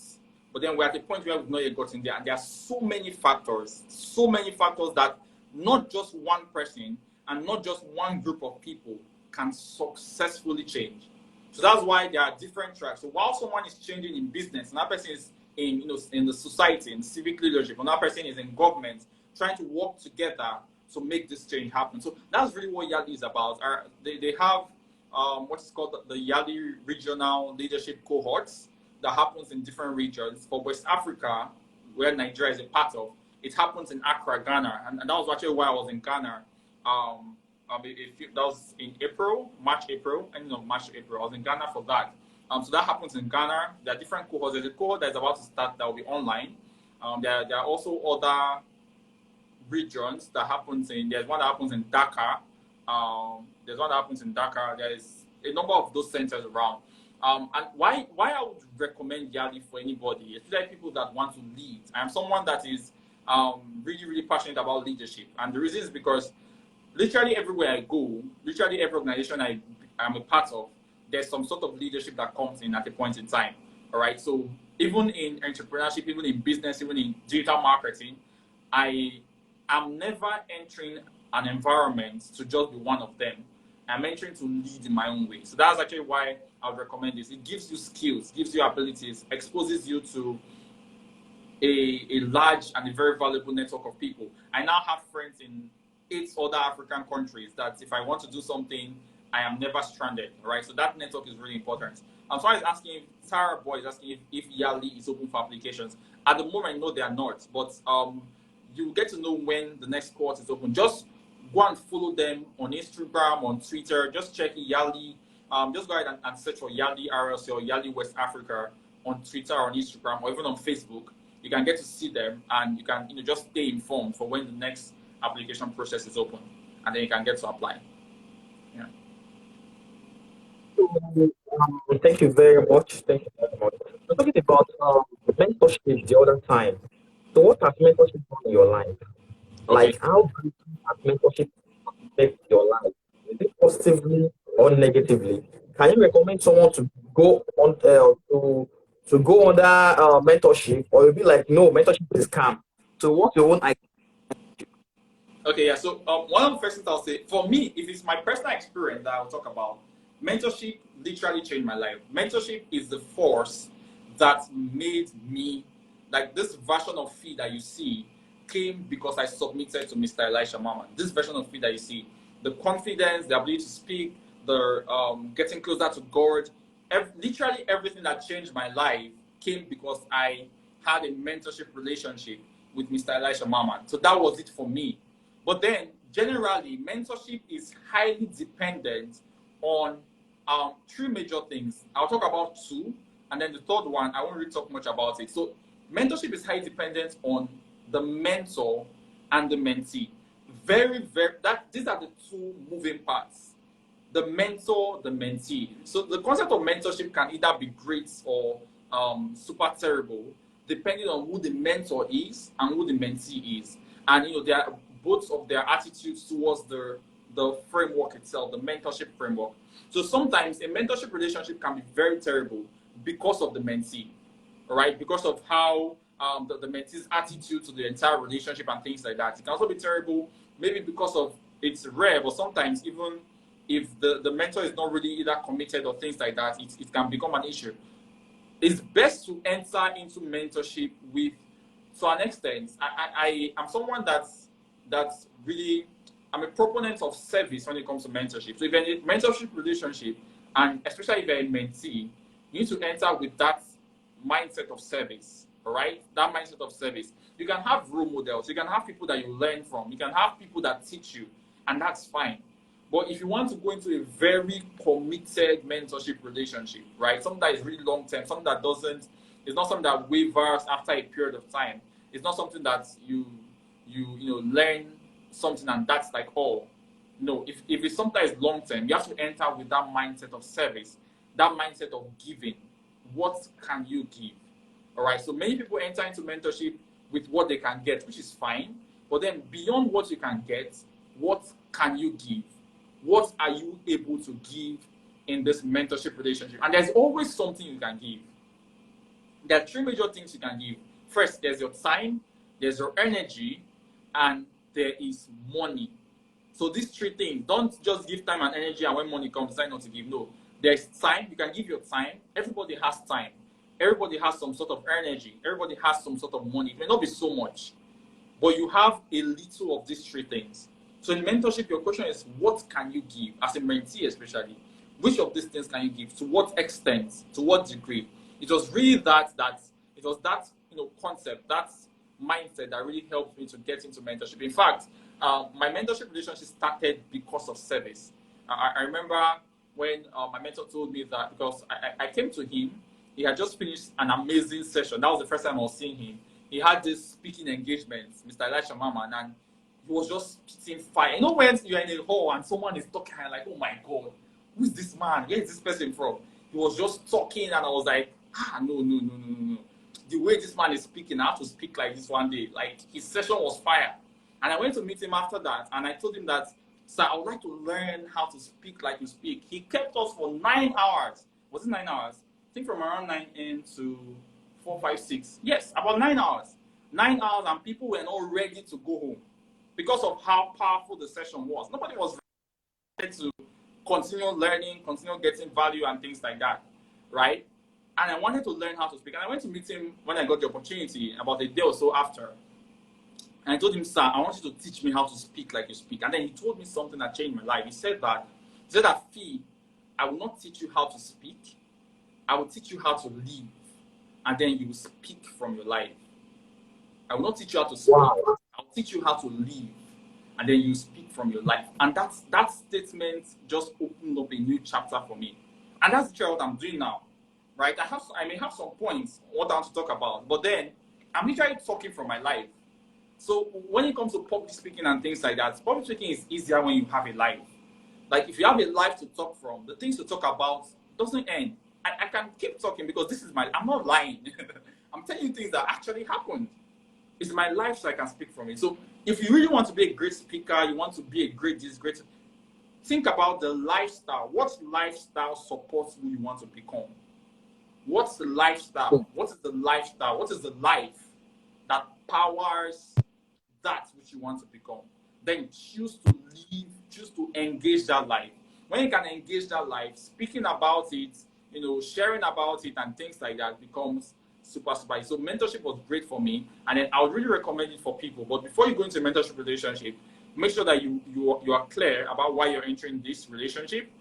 Speaker 2: but then we're at the point where we've not yet gotten there, and there are so many factors that not just one person and not just one group of people can successfully change. So that's why there are different tracks. So while someone is changing in business, another person is in the society, in civic leadership, another person is in government, trying to work together to make this change happen. So that's really what Yali is about. They have what is called the Yali Regional Leadership Cohorts that happens in different regions. For West Africa, where Nigeria is a part of, it happens in Accra, Ghana. And that was actually why I was in Ghana. That was in March, April. I was in Ghana for that. So that happens in Ghana. There are different cohorts. There's a cohort that's about to start that will be online. There are also other regions that happens there's one that happens in Dakar. There's a number of those centers around. And why I would recommend Yali for anybody, especially people that want to lead. I am someone that is really, really passionate about leadership. And the reason is because literally everywhere I go, literally every organization I am a part of, there's some sort of leadership that comes in at a point in time. All right. So even in entrepreneurship, even in business, even in digital marketing, I am never entering an environment to just be one of them. I'm entering to lead in my own way. So that's actually why I would recommend this. It gives you skills, gives you abilities, exposes you to a large and a very valuable network of people. I now have friends in 8 other African countries that if I want to do something, I am never stranded, right? So that network is really important. So I was asking, Sarah Boy is asking if Yali is open for applications. At the moment, no, they are not. But you get to know when the next course is open. Just go and follow them on Instagram, on Twitter. Just check Yali. Just go ahead and search for Yali RLC or Yali West Africa on Twitter or on Instagram or even on Facebook. You can get to see them and you can just stay informed for when the next application process is open, and then you can get to apply. Yeah.
Speaker 3: Thank you very much. Thank you very much. We're talking about mentorship the other time. So, what has mentorship done in your life?
Speaker 2: Okay.
Speaker 3: Like, how has mentorship affect your life? Is it positively or negatively? Can you recommend someone to go on to go under mentorship, or you'll be like, no, mentorship is scam? So, what's your own idea?
Speaker 2: Okay, yeah. So one of the first things I'll say, for me, if it's my personal experience that I'll talk about, mentorship literally changed my life. Mentorship is the force that made me, like this version of Fee that you see came because I submitted to Mr. Elisha Mama. This version of Fee that you see, the confidence, the ability to speak, the getting closer to God, literally everything that changed my life came because I had a mentorship relationship with Mr. Elisha Mama. So that was it for me. But then, generally, mentorship is highly dependent on 3 major things. I'll talk about 2, and then the third one, I won't really talk much about it. So, mentorship is highly dependent on the mentor and the mentee. These are the 2 moving parts. The mentor, the mentee. So, the concept of mentorship can either be great or super terrible, depending on who the mentor is and who the mentee is. And, there are both of their attitudes towards the framework itself, the mentorship framework. So sometimes a mentorship relationship can be very terrible because of the mentee, all right? Because of how the mentee's attitude to the entire relationship and things like that. It can also be terrible maybe because of it's rare, but sometimes even if the mentor is not really either committed or things like that, it can become an issue. It's best to enter into mentorship with, to an extent, I'm someone that's really, I'm a proponent of service when it comes to mentorship. So if you're in a mentorship relationship, and especially if you're a mentee, you need to enter with that mindset of service, all right? That mindset of service. You can have role models. You can have people that you learn from. You can have people that teach you, and that's fine. But if you want to go into a very committed mentorship relationship, right? Something that is really long-term, something that it's not something that wavers after a period of time. It's not something that you learn something and that's like all. No, if it's something that is long term, you have to enter with that mindset of service, that mindset of giving. What can you give? All right. So many people enter into mentorship with what they can get, which is fine. But then beyond what you can get, what can you give? What are you able to give in this mentorship relationship? And there's always something you can give. There are 3 major things you can give. First, there's your time, there's your energy, and there is money. So these 3 things, don't just give time and energy and when money comes, decide not to give. No, there's time. You can give your time. Everybody has time. Everybody has some sort of energy. Everybody has some sort of money. It may not be so much, but you have a little of these 3 things. So in mentorship, your question is, what can you give? As a mentee especially, which of these things can you give? To what extent? To what degree? It was really that concept, that mindset that really helped me to get into mentorship. In fact, my mentorship relationship started because of service. I remember when my mentor told me that, because I came to him, he had just finished an amazing session. That was the first time I was seeing him. He had this speaking engagement, Mr. Elisha Mama, and he was just spitting fire. When you're in a hall and someone is talking, I'm like, oh my God, who is this man? Where is this person from? He was just talking, and I was like, no. The way this man is speaking, I have to speak like this one day. Like, his session was fire. And I went to meet him after that, and I told him that, sir, I would like to learn how to speak like you speak. He kept us for 9 hours. Was it 9 hours? I think from around 9 a.m. to 4, 5, 6. Yes, about 9 hours. 9 hours, and people were not ready to go home because of how powerful the session was. Nobody was ready to continue learning, continue getting value and things like that, right? and I wanted to learn how to speak. And I went to meet him when I got the opportunity about a day or so after. And I told him, sir, I want you to teach me how to speak like you speak. And then he told me something that changed my life. He said that, Fee, I will not teach you how to speak. I will teach you how to live. And then you will speak from your life. I will not teach you how to speak.
Speaker 3: Wow.
Speaker 2: I'll teach you how to live. And then you speak from your life. And that statement just opened up a new chapter for me. And that's literally what I'm doing now. Right? I may have some points what I want to talk about, but then I'm literally talking from my life. So when it comes to public speaking and things like that, public speaking is easier when you have a life. Like if you have a life to talk from, the things to talk about doesn't end. I can keep talking because I'm not lying. I'm telling you things that actually happened. It's my life, so I can speak from it. So if you really want to be a great speaker, you want to be a great, think about the lifestyle. What lifestyle supports who you want to become? What's the lifestyle? What is the lifestyle? What is the life that powers that which you want to become? Then choose to live, choose to engage that life. When you can engage that life, speaking about it, sharing about it and things like that becomes super. So mentorship was great for me, and then I would really recommend it for people. But before you go into a mentorship relationship, make sure that you are clear about why you're entering this relationship.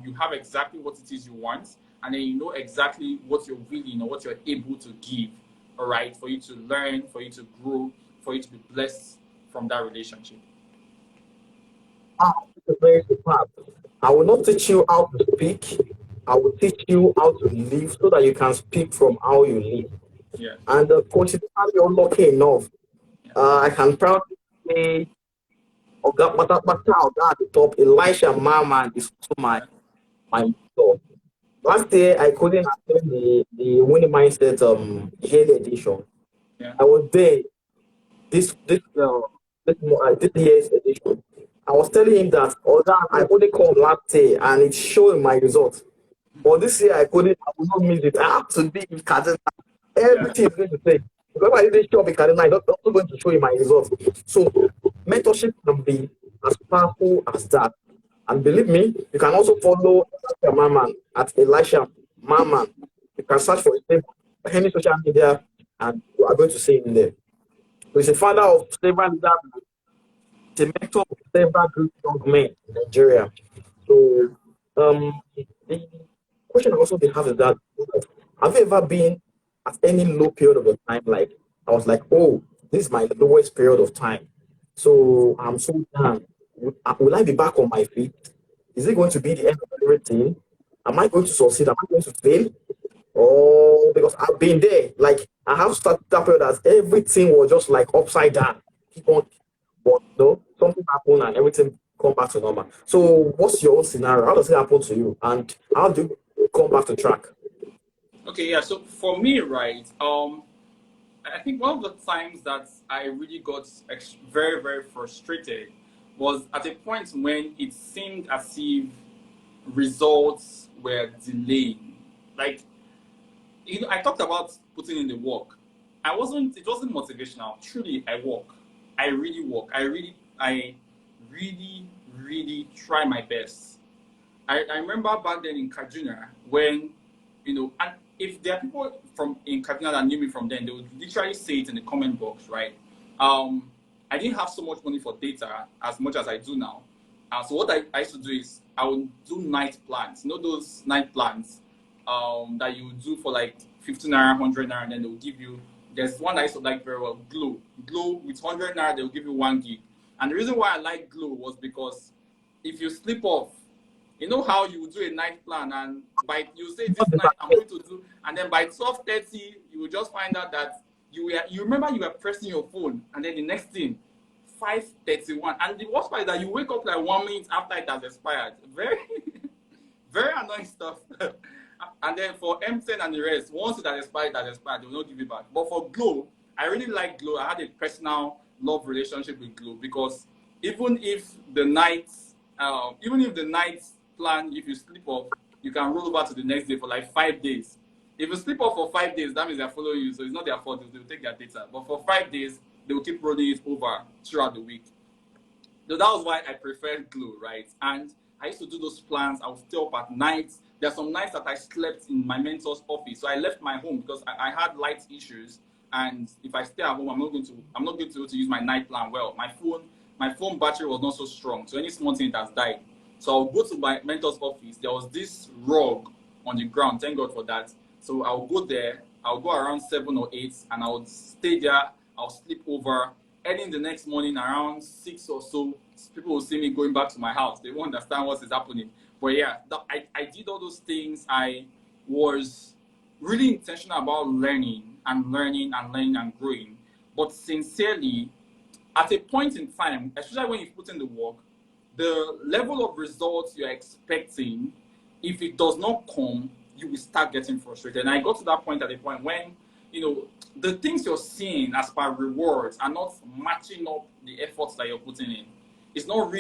Speaker 2: You have exactly what it is you want, and then you know exactly what you're willing or what you're able to give, all right, for you to learn, for you to grow, for you to be blessed from that relationship.
Speaker 3: It's very superb. I will not teach you how to speak. I will teach you how to live so that you can speak from how you live.
Speaker 2: Yeah.
Speaker 3: And coincidentally, you're lucky enough. I can proudly say, Oga Oga at the top, Elisha Mama is also my mentor. Last year, I couldn't attend the Winning Mindset yearly edition.
Speaker 2: Yeah.
Speaker 3: I was there this year's edition. I was telling him that although I only come last year and it's showing my results. But this year I will not miss it. I have to be in Kaduna.
Speaker 2: Yeah.
Speaker 3: Everything is going to take. Because if I didn't show up in Kaduna, I'm not going to show you my results. So mentorship can be as powerful as that. And believe me, you can also follow Elisha Maman at Elisha Maman. You can search for his name on any social media and you are going to see him there. So he's a father of several leaders, he's a mentor of several great young men in Nigeria. So the question I also have is that have you ever been at any low period of your time? Like I was like, oh, this is my lowest period of time. So I'm so down. Will I be back on my feet? Is it going to be the end of everything? Am I going to succeed? Am I going to fail? Oh, because I've been there. Like I have started that period as everything was just like upside down. Keep on, but no, something happened and everything come back to normal. So, what's your own scenario? How does it happen to you, and how do you come back to track?
Speaker 2: Okay, yeah. So for me, right, I think one of the times that I really got very, very frustrated was at a point when it seemed as if results were delaying. Like, I talked about putting in the work. It wasn't motivational. Truly, I work. I really work. I really, really try my best. I remember back then in Kaduna when, and if there are people from in Kaduna that knew me from then, they would literally say it in the comment box, right? I didn't have so much money for data as much as I do now. So what I used to do is I would do night plans. Those night plans that you would do for like 15 naira, 100 naira, and then they'll give you. There's one I used to like very well, Glow. Glow with 100 naira, they'll give you 1 gig. And the reason why I like Glow was because if you slip off, you know how you do a night plan and you say this night I'm going to do, and then by 12:30 you will just find out that you remember you were pressing your phone, and then the next thing 5:31, and the worst part is that you wake up like 1 minute after it has expired. Very very annoying stuff. And then for M10 and the rest, once it has expired, they will not give it back. But for Glow, I really like Glow. I had a personal love relationship with Glow because even if the night plan, if you sleep off, you can roll over to the next day for like 5 days. If you sleep off for 5 days, that means they're following you, so it's not their fault. They will take their data. But for 5 days, they will keep rolling it over throughout the week. So that was why I preferred Glow, right? And I used to do those plans. I would stay up at night. There are some nights that I slept in my mentor's office. So I left my home because I had light issues. And if I stay at home, I'm not going to be able to use my night plan well. My phone battery was not so strong. So any small thing, it has died. So I'll go to my mentor's office. There was this rug on the ground. Thank God for that. So I'll go there. I'll go around 7 or 8 and I'll stay there. I'll sleep over. Early in the next morning, around 6 or so, people will see me going back to my house. They won't understand what is happening. But yeah, I did all those things. I was really intentional about learning and growing. But sincerely, at a point in time, especially when you put in the work, the level of results you're expecting, if it does not come, you will start getting frustrated. And I got to that point at a point when, the things you're seeing as per rewards are not matching up the efforts that you're putting in. It's not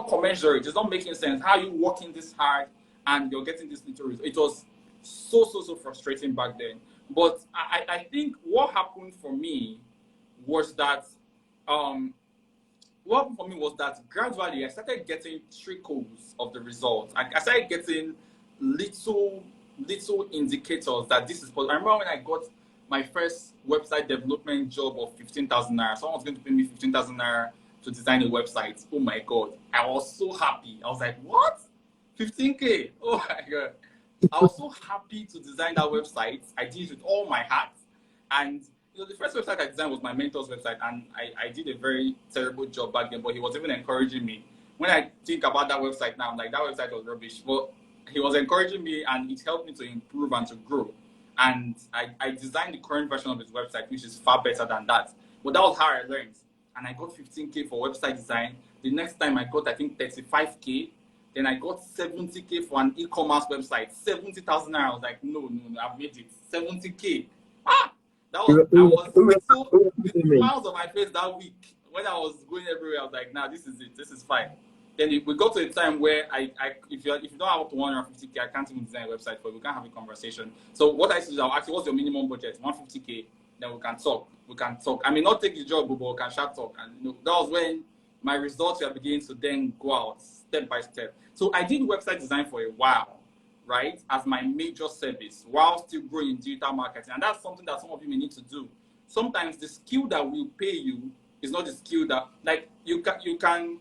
Speaker 2: commensurate. It's not making sense. How are you working this hard and you're getting this little result? It was so frustrating back then. But I think what happened for me was that gradually I started getting trickles of the results. I started getting little indicators that this is possible. I remember when I got my first website development job of 15,000 naira. Someone was going to pay me 15,000 naira to design a website. Oh my God. I was so happy. I was like, what? 15K? Oh my God. I was so happy to design that website. I did it with all my heart. And the first website I designed was my mentor's website. And I did a very terrible job back then, but he was even encouraging me. When I think about that website now, I'm like, that website was rubbish. But he was encouraging me and it helped me to improve and to grow. And I designed the current version of his website, which is far better than that. But that was how I learned. And I got 15K for website design. The next time I got, I think, 35K. Then I got 70K for an e-commerce website. 70,000 naira. I was like, no, I've made it. 70K. The smiles on my face that week when I was going everywhere. I was like, nah, this is it. This is fine. Then we got to a time where if you don't have up to 150K, I can't even design a website for you. We can't have a conversation. So what I said is, I'll ask you, what's your minimum budget? 150K. Then we can talk. I may not take the job, but we can talk. And that was when my results were beginning to then go out step by step. So I did website design for a while, right, as my major service while still growing in digital marketing. And that's something that some of you may need to do. Sometimes the skill that will pay you is not the skill that, like, you can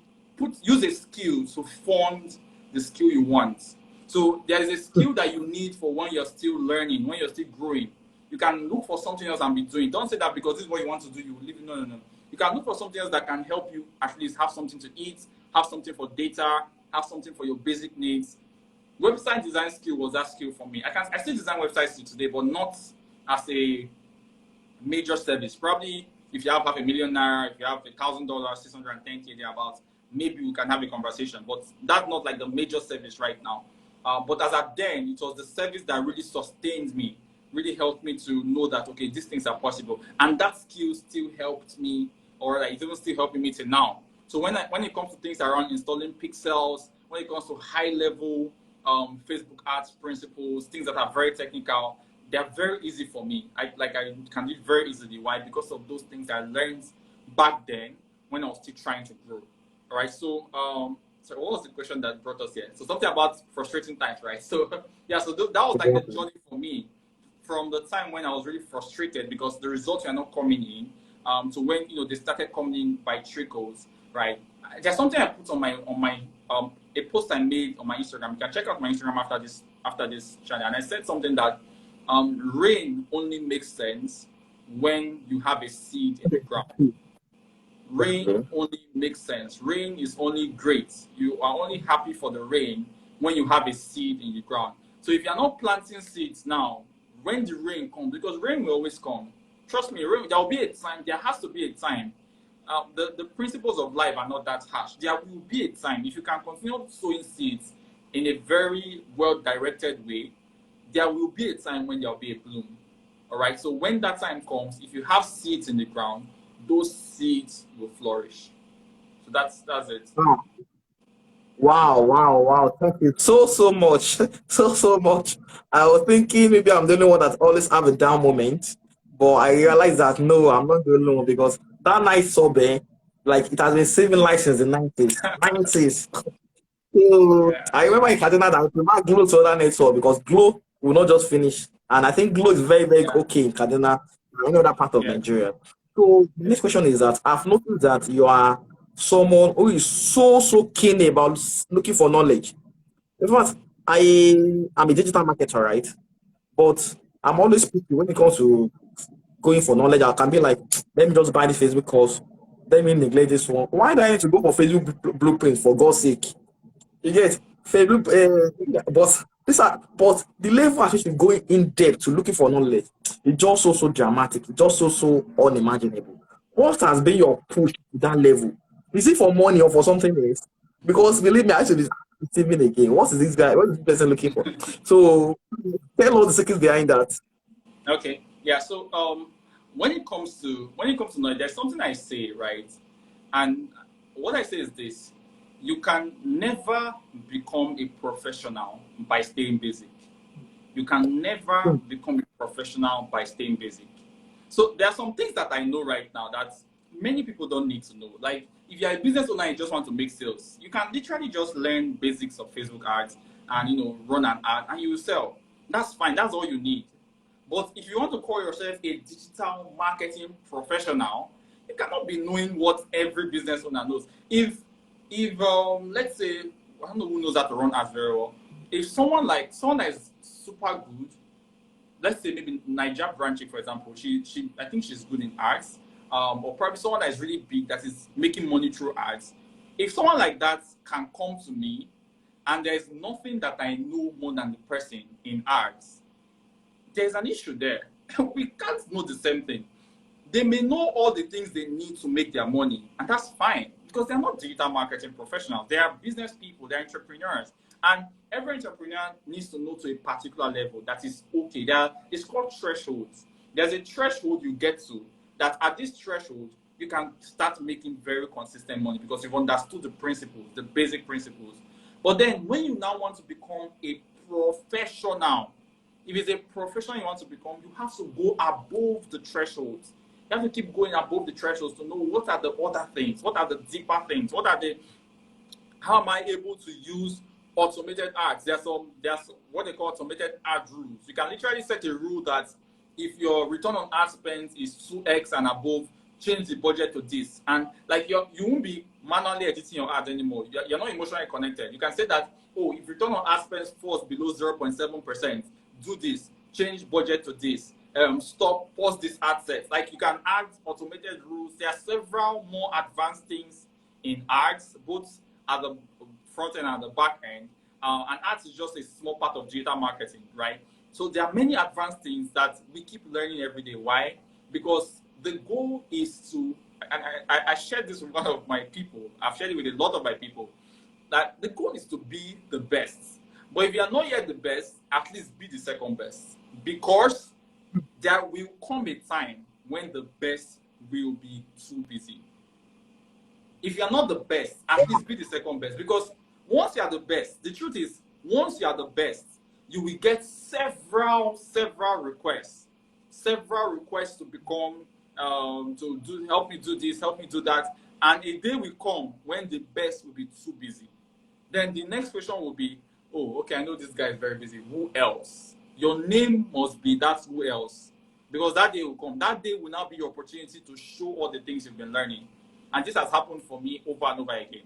Speaker 2: use a skill to fund the skill you want. So there is a skill that you need for when you're still learning, when you're still growing. You can look for something else and be doing. Don't say that because this is what you want to do, you will leave it. No. You can look for something else that can help you at least have something to eat, have something for data, have something for your basic needs. Website design skill was that skill for me. I still design websites today, but not as a major service. Probably if you have $500,000 naira, if you have $1,000, 610K thereabouts, maybe we can have a conversation. But that's not like the major service right now. But as at then, it was the service that really sustained me, really helped me to know that, okay, these things are possible. And that skill still helped me, or it's even still helping me till now. So when it comes to things around installing pixels, when it comes to high-level Facebook ads principles, things that are very technical, they're very easy for me. I can do it very easily. Why? Because of those things I learned back then when I was still trying to grow. All right. So, so what was the question that brought us here? So something about frustrating times, right? So yeah. So that was like the journey for me, from the time when I was really frustrated because the results were not coming in, to when they started coming in by trickles, right? There's something I put on my a post I made on my Instagram. You can check out my Instagram after this channel, and I said something that rain only makes sense when you have a seed in the ground. Rain only makes sense. Rain is only great. You are only happy for the rain when you have a seed in the ground. So if you're not planting seeds now, when the rain comes, because rain will always come. Trust me, there will be a time. There has to be a time. The principles of life are not that harsh. There will be a time. If you can continue sowing seeds in a very well-directed way, there will be a time when there will be a bloom. All right. So when that time comes, if you have seeds in the ground, those seeds will flourish. So that's it.
Speaker 3: Wow. Thank you so much. So much. I was thinking maybe I'm the only one that always have a down moment, but I realized that no, I'm not the only one because that nice sobe, like it has been saving life since the 90s. 90s. So
Speaker 2: Yeah.
Speaker 3: I remember in Kaduna that I prefer Glow to other network because Glow will not just finish. And I think Glow is very, very
Speaker 2: Yeah.
Speaker 3: okay in Kaduna and any other part of
Speaker 2: Yeah.
Speaker 3: Nigeria. So the
Speaker 2: Yeah.
Speaker 3: next question is that I've noticed that you are someone who is so, so keen about looking for knowledge. In fact, I am a digital marketer, right? But I'm always picky when it comes to going for knowledge. I can be like, let me just buy this Facebook course. Let me neglect this one. Why do I need to go for Facebook blueprint for God's sake? You get Facebook, but the level at which we going in depth to looking for knowledge is just so so dramatic. It's just so so unimaginable. What has been your push to that level? Is it for money or for something else? Because believe me, I should be receiving again. What is this guy? What is this person looking for? So tell us the secrets behind that.
Speaker 2: Okay. Yeah. So when it comes to knowledge, there's something I say, right? And what I say is this: you can never become a professional by staying basic. You can never become a professional by staying basic. So there are some things that I know right now that many people don't need to know. Like if you're a business owner and you just want to make sales, you can literally just learn basics of Facebook ads and run an ad and you will sell. That's fine. That's all you need. But if you want to call yourself a digital marketing professional, you cannot be knowing what every business owner knows. If let's say I don't know who knows how to run ads very well. If someone that is super good, let's say maybe Niger Branchie, for example, she I think she's good in ads, or probably someone that is really big that is making money through ads. If someone like that can come to me and there's nothing that I know more than the person in ads, there's an issue there. We can't know the same thing. They may know all the things they need to make their money, and that's fine because they're not digital marketing professionals. They are business people, they're entrepreneurs. And every entrepreneur needs to know to a particular level that is okay. It's called thresholds. There's a threshold you get to that at this threshold, you can start making very consistent money because you've understood the principles, the basic principles. But then when you now want to become a professional, if it's a profession you want to become, you have to go above the thresholds. You have to keep going above the thresholds to know what are the other things, what are the deeper things, how am I able to use automated ads? There's what they call automated ad rules. You can literally set a rule that if your return on ad spend is 2x and above, change the budget to this. And like you won't be manually editing your ads anymore. You're not emotionally connected. You can say that, oh, if return on ad spend falls below 0.7%, do this, change budget to this, stop, pause this ad set. Like you can add automated rules. There are several more advanced things in ads, both at the front end and the back end. And ads is just a small part of digital marketing, right? So there are many advanced things that we keep learning every day. Why? Because the goal is to, and I shared this with one of my people, I've shared it with a lot of my people, that the goal is to be the best. But if you are not yet the best, at least be the second best. Because there will come a time when the best will be too busy. If you are not the best, at least be the second best. Because once you are the best, the truth is, once you are the best, you will get several requests. Several requests to become, help me do this, help me do that. And a day will come when the best will be too busy. Then the next question will be, oh, okay, I know this guy is very busy. Who else? Your name must be that who else. Because that day will come. That day will now be your opportunity to show all the things you've been learning. And this has happened for me over and over again.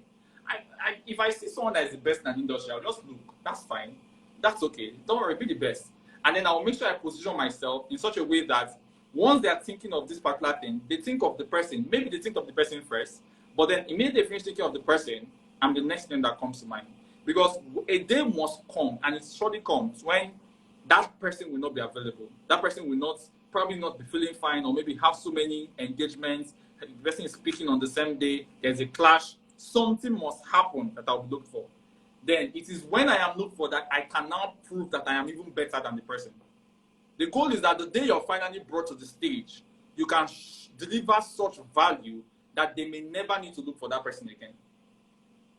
Speaker 2: If I see someone that is the best in an industry, I'll just look. That's fine. That's okay. Don't worry, be the best. And then I'll make sure I position myself in such a way that once they are thinking of this particular thing, they think of the person. Maybe they think of the person first, but then immediately they finish thinking of the person, I'm the next name that comes to mind. Because a day must come, and it surely comes, when that person will not be available. That person will probably not be feeling fine, or maybe have so many engagements. The person is speaking on the same day, there's a clash. Something must happen that I'll look for. Then it is when I am looked for that I can now prove that I am even better than the person. The goal is that the day you're finally brought to the stage, you can deliver such value that they may never need to look for that person again.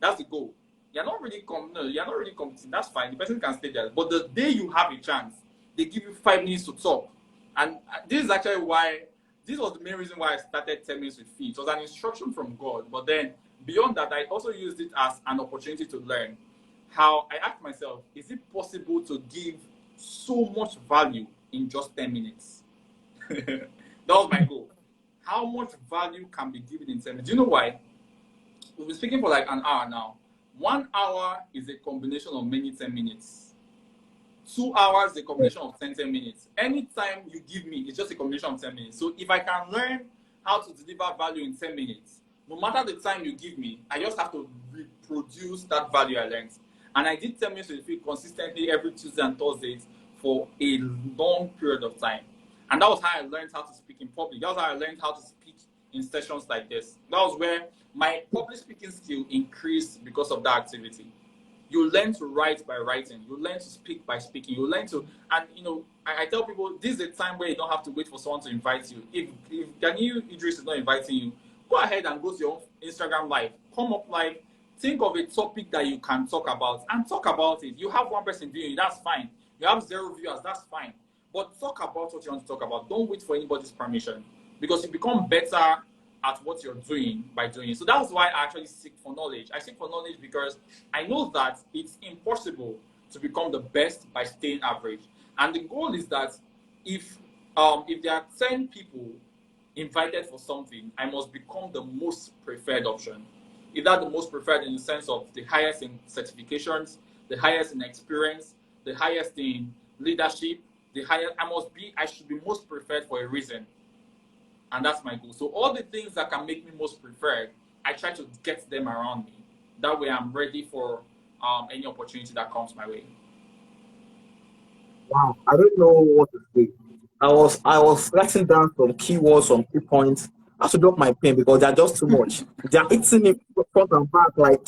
Speaker 2: That's the goal. You're not really competing. That's fine. The person can stay there. But the day you have a chance, they give you 5 minutes to talk. And this is actually why, this was the main reason why I started 10 minutes with Fee. It was an instruction from God. But then beyond that, I also used it as an opportunity to learn. how I asked myself, is it possible to give so much value in just 10 minutes? That was my goal. How much value can be given in 10 minutes? Do you know why? We've been speaking for like an hour now. 1 hour is a combination of many 10 minutes. 2 hours is a combination of 10 minutes. Anytime you give me, it's just a combination of 10 minutes. So if I can learn how to deliver value in 10 minutes, no matter the time you give me, I just have to reproduce that value I learned. And I did 10 minutes with you consistently every Tuesday and Thursdays for a long period of time. And that was how I learned how to speak in public. That was how I learned how to speak in sessions like this. That was where my public speaking skill increased because of that activity. You learn to write by writing. You learn to speak by speaking. You learn to, and you know, I tell people this is a time where you don't have to wait for someone to invite you. If Daniel Idris is not inviting you, go ahead and go to your Instagram live. Come up live. Think of a topic that you can talk about and talk about it. You have one person viewing you, that's fine. You have 0 viewers, that's fine. But talk about what you want to talk about. Don't wait for anybody's permission, because you become better at what you're doing by doing it. So that's why I actually seek for knowledge. I seek for knowledge because I know that it's impossible to become the best by staying average. And the goal is that if there are 10 people invited for something, I must become the most preferred option. Either the most preferred in the sense of the highest in certifications, the highest in experience, the highest in leadership, the highest. I should be most preferred for a reason. And that's my goal. So all the things that can make me most preferred, I try to get them around me. That way I'm ready for any opportunity that comes my way.
Speaker 3: Wow, I don't know what to say. I was writing down some keywords, some key points. I have to drop my pen because they're just too much. They're eating me front and back like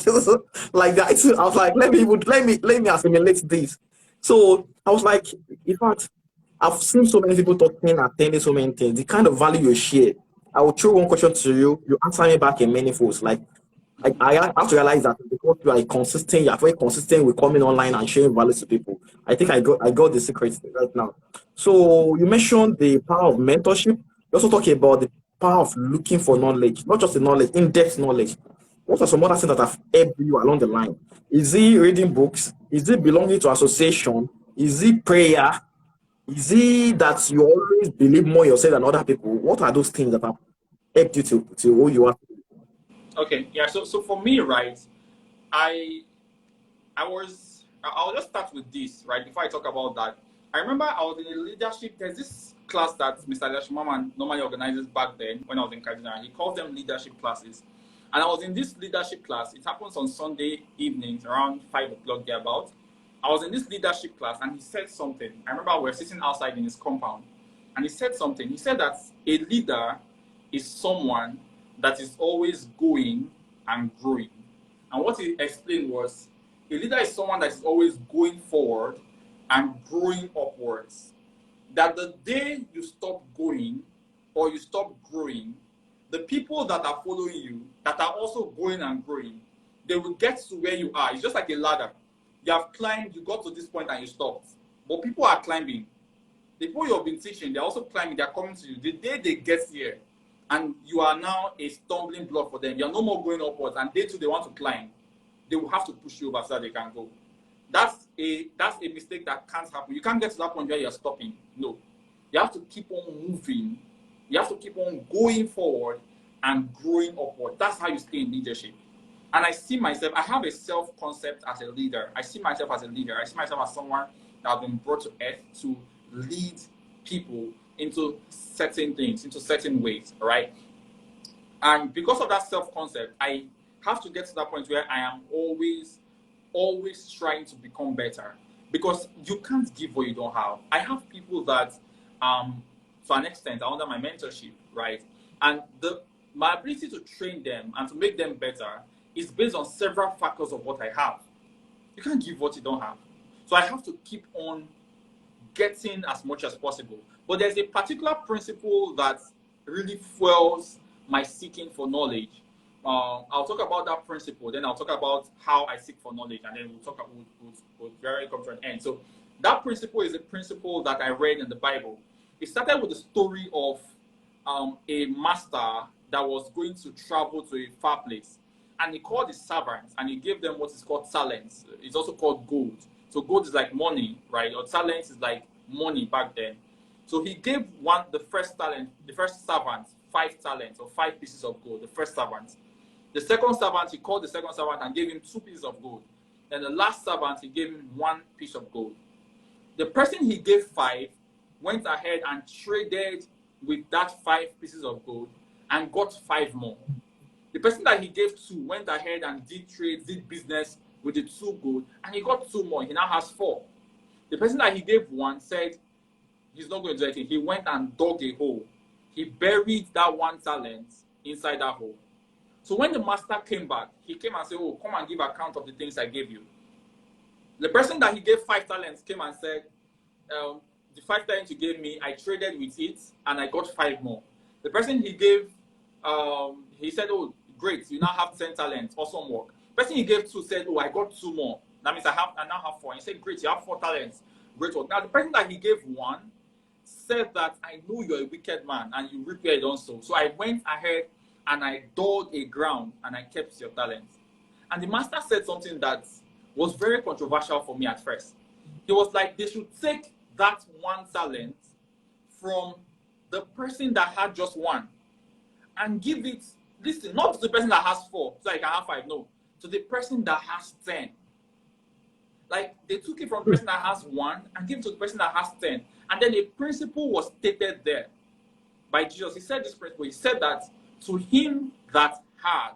Speaker 3: like they're eating. I was like, let me assimilate this. So I was like, in fact, I've seen so many people talking, attending so many things. The kind of value you share. I will throw one question to you. You answer me back in many folds. Like I have to realize that because you are very consistent with coming online and sharing value to people. I think I got the secret right now. So you mentioned the power of mentorship. You also talk about the power of looking for knowledge, not just the knowledge, in-depth knowledge. What are some other things that have helped you along the line? Is it reading books? Is it belonging to association? Is it prayer? Is it that you always believe more yourself than other people? What are those things that have helped you to who you are?
Speaker 2: Okay, yeah. So for me, right, I I'll just start with this, right, before I talk about that. I remember I was in a leadership. There's this class that Mr. Yashimaman normally organizes back then when I was in Kaduna. He calls them leadership classes. And I was in this leadership class. It happens on Sunday evenings around 5 o'clock thereabout. I was in this leadership class and he said something. I remember we were sitting outside in his compound and he said something. He said that a leader is someone that is always going and growing. And what he explained was a leader is someone that is always going forward and growing upwards. That the day you stop going or you stop growing, the people that are following you, that are also going and growing, they will get to where you are. It's just like a ladder. You have climbed, you got to this point and you stopped. But people are climbing. The people you have been teaching, they're also climbing, they're coming to you. The day they get here, and you are now a stumbling block for them, you're no more going upwards, and they too, they want to climb, they will have to push you over so that they can go. That's a mistake that can't happen. You can't get to that point where you're stopping. No. You have to keep on moving. You have to keep on going forward and growing upward. That's how you stay in leadership. And I see myself, I have a self-concept as a leader. I see myself as a leader. I see myself as someone that has been brought to earth to lead people into certain things, into certain ways, all right? And because of that self-concept, I have to get to that point where I am always trying to become better, because you can't give what you don't have. I have people that, to an extent, are under my mentorship, right? And my ability to train them and to make them better is based on several factors of what I have. You can't give what you don't have. So I have to keep on getting as much as possible. But there's a particular principle that really fuels my seeking for knowledge. I'll talk about that principle, then I'll talk about how I seek for knowledge, and then we'll very come to an end. So that principle is a principle that I read in the Bible. It started with the story of a master that was going to travel to a far place. and he called his servants and he gave them what is called talents. It's also called gold. So gold is like money, right? Or talents is like money back then. So he gave the first servant 5 talents or 5 pieces of gold, the first servant. The second servant, he called the second servant and gave him 2 pieces of gold. And the last servant, he gave him 1 piece of gold. The person he gave 5 went ahead and traded with that 5 pieces of gold and got 5 more. The person that he gave 2 went ahead and did trade, did business with the 2 gold, and he got 2 more. He now has 4. The person that he gave 1 said he's not going to do anything. He went and dug a hole. He buried that 1 talent inside that hole. So when the master came back, he came and said, oh, come and give account of the things I gave you. The person that he gave 5 talents came and said, the 5 talents you gave me, I traded with it and I got 5 more. The person he gave, he said, oh, great, you now have 10 talents, awesome work. The person he gave 2 said, oh, I got 2 more. That means I now have 4. He said, great, you have 4 talents, great work. Now the person that he gave 1 said that I know you're a wicked man and you reap where you don't sow. So I went ahead and I dug a ground and I kept your talents. And the master said something that was very controversial for me at first. He was like, they should take that 1 talent from the person that had just 1 and give it, listen, not to the person that has 4, so I can have 5, no, to the person that has 10. Like, they took it from the person that has 1 and gave it to the person that has 10. And then a principle was stated there by Jesus. He said this principle. He said that to him that has,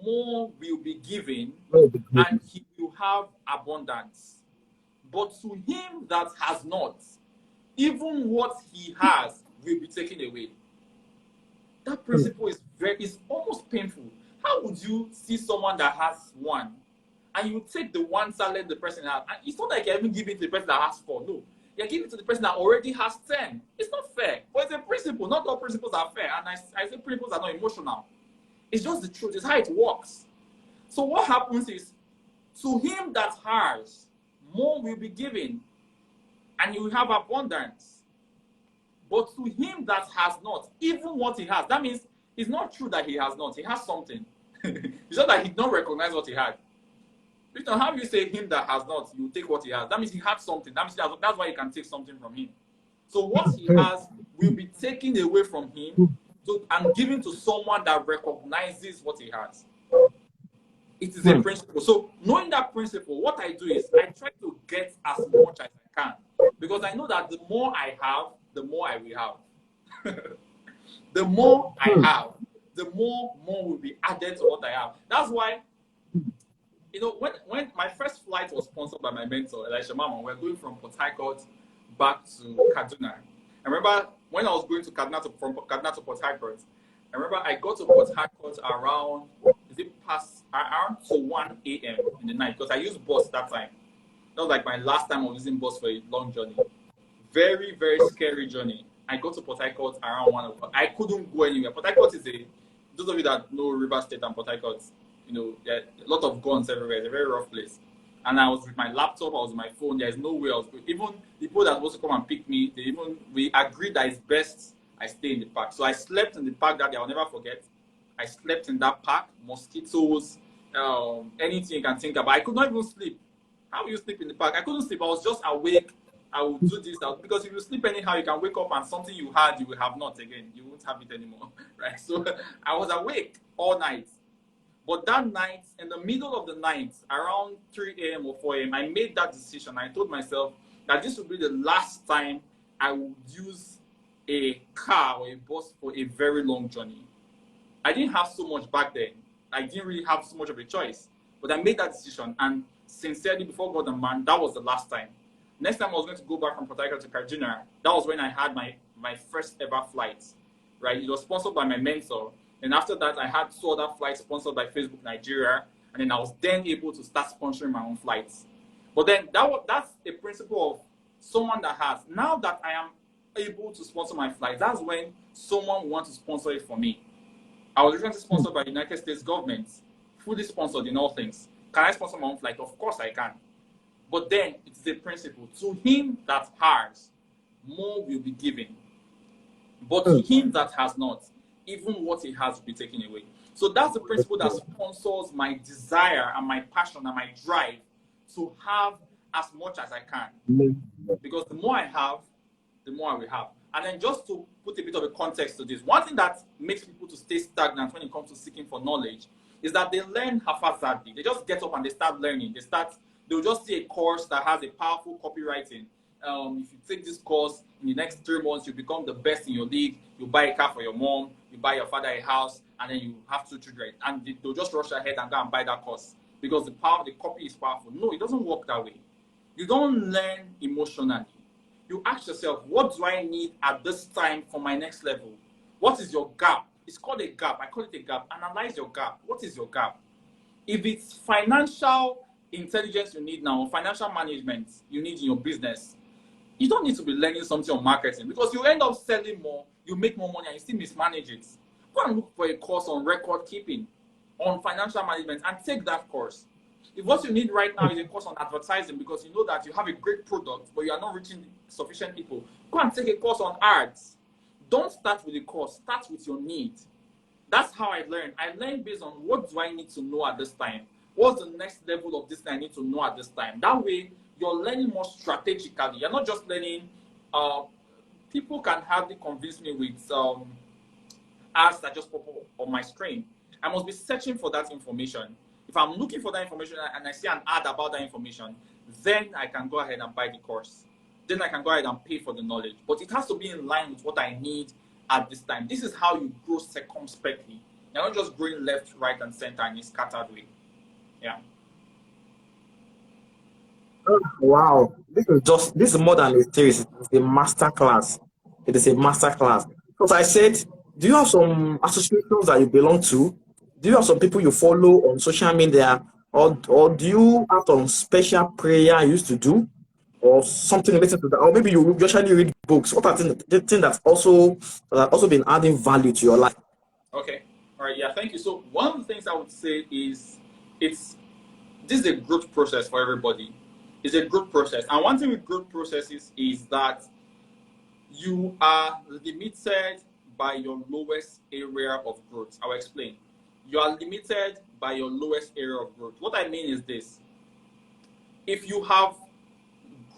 Speaker 2: more will be given, and he will have abundance. But to him that has not, even what he has will be taken away. That principle is almost painful. How would you see someone that has 1 and you take the 1 talent the person has, and it's not like you're even giving it to the person that has 4. No, you're giving it to the person that already has 10. It's not fair. But it's a principle. Not all principles are fair. And I say principles are not emotional. It's just the truth. It's how it works. So what happens is, to him that has, more will be given, and you will have abundance. But to him that has not, even what he has, that means it's not true that he has not. He has something. It's not that he don't recognize what he had. How do you say him that has not, you take what he has? That means he had something. That means that's why you can take something from him. So what he has will be taken away from him and given to someone that recognizes what he has. It is a principle. So knowing that principle, what I do is I try to get as much as I can, because I know that the more I have, the more I will have. The more I have, the more will be added to what I have. That's why, when my first flight was sponsored by my mentor, Elisha Mama, we're going from Port Harcourt back to Kaduna. I remember when I was going to Kaduna from Kaduna to Port Harcourt, I remember I got to Port Harcourt around 1 a.m. in the night, because I used bus that time. That was like my last time of using bus for a long journey. Very, very scary journey. I got to Port Harcourt around 1 o'clock. I couldn't go anywhere. Port Harcourt is those of you that know River State and Port Harcourt, there are a lot of guns everywhere. It's a very rough place. And I was with my laptop, I was with my phone. There's no way I was going. Even the people that were supposed to come and pick me, we agreed that it's best I stay in the park. So I slept in the park that day. I'll never forget. I slept in that park, mosquitoes, anything you can think about. I could not even sleep. How will you sleep in the park? I couldn't sleep. I was just awake. I would do this, because if you sleep anyhow, you can wake up and something you had, you will have not again. You won't have it anymore, right? So I was awake all night. But that night, in the middle of the night, around 3 a.m. or 4 a.m., I made that decision. I told myself that this would be the last time I would use a car or a bus for a very long journey. I didn't have so much back then. I didn't really have so much of a choice. But I made that decision, and sincerely, before God and man, that was the last time. Next time I was going to go back from Port Harcourt to Kaduna, that was when I had my first ever flight, right? It was sponsored by my mentor. And after that, I had 2 other flights sponsored by Facebook Nigeria. And then I was then able to start sponsoring my own flights. But then that's a principle of someone that has. Now that I am able to sponsor my flights, that's when someone wants to sponsor it for me. I was recently sponsored by the United States government, fully sponsored in all things. Can I sponsor my own flight? Of course I can. But then it's a principle. To him that has, more will be given. But to him that has not, even what he has will be taken away. So that's the principle that sponsors my desire and my passion and my drive to have as much as I can. Because the more I have, the more I will have. And then just to put a bit of a context to this, one thing that makes people to stay stagnant when it comes to seeking for knowledge is that they learn haphazardly. They just get up and they start learning. They'll just see a course that has a powerful copywriting. If you take this course, in the next 3 months, you become the best in your league. You buy a car for your mom, you buy your father a house, and then you have 2 children. And they'll just rush ahead and go and buy that course because the copy is powerful. No, it doesn't work that way. You don't learn emotionally. You ask yourself, what do I need at this time for my next level? What is your gap? It's called a gap. I call it a gap. Analyze your gap. What is your gap? If it's financial intelligence you need now, or financial management you need in your business, you don't need to be learning something on marketing because you end up selling more, you make more money, and you still mismanage it. Go and look for a course on record keeping, on financial management, and take that course. If what you need right now is a course on advertising because you know that you have a great product, but you are not reaching sufficient people, go and take a course on ads. Don't start with the course, start with your need. That's how I learned. I learned based on what do I need to know at this time? What's the next level of this thing I need to know at this time? That way, you're learning more strategically. You're not just learning. People can hardly convince me with ads that just pop up on my screen. I must be searching for that information. If I'm looking for that information and I see an ad about that information, then I can go ahead and buy the course. Then I can go ahead and pay for the knowledge. But it has to be in line with what I need at this time. This is how you grow circumspectly. You're not just growing left, right, and center in a scattered way. Yeah.
Speaker 3: Wow, this is more than a series. It's a master class. It is a master class. Because I said, do you have some associations that you belong to? Do you have some people you follow on social media, or do you have some special prayer you used to do, or something related to that? Or maybe you usually read books. What are the thing that's also been adding value to your life?
Speaker 2: Okay. All right. Yeah. Thank you. So one of the things I would say is this is a growth process for everybody. It's a growth process, and one thing with growth processes is that you are limited by your lowest area of growth. I'll explain. You are limited by your lowest area of growth. What I mean is this. If you have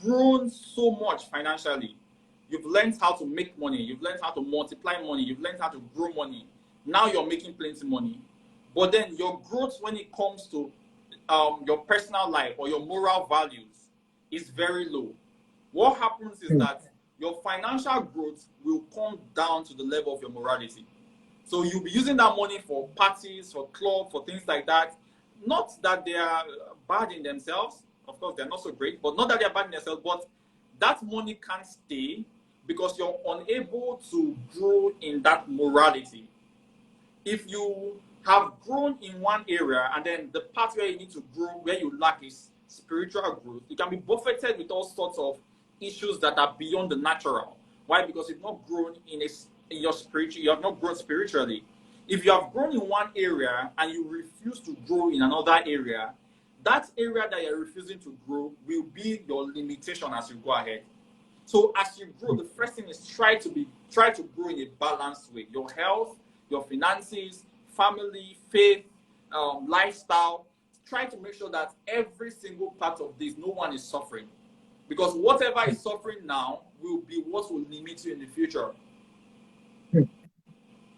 Speaker 2: grown so much financially, you've learned how to make money, you've learned how to multiply money, you've learned how to grow money. Now you're making plenty of money. But then your growth when it comes to your personal life or your moral values is very low. What happens is that your financial growth will come down to the level of your morality. So you'll be using that money for parties, for clubs, for things like that. Not that they are bad in themselves. Of course, they're not so great, but not that they're bad in themselves. But that money can't stay because you're unable to grow in that morality. If you have grown in one area and then the part where you need to grow, where you lack is spiritual growth, you can be buffeted with all sorts of issues that are beyond the natural. Why? Because you've not grown in your spiritual, you have not grown spiritually. If you have grown in one area and you refuse to grow in another area, that area that you're refusing to grow will be your limitation as you go ahead. So as you grow, the first thing is try to grow in a balanced way. Your health, your finances, family, faith, lifestyle. Try to make sure that every single part of this, no one is suffering. Because whatever is suffering now will be what will limit you in the future.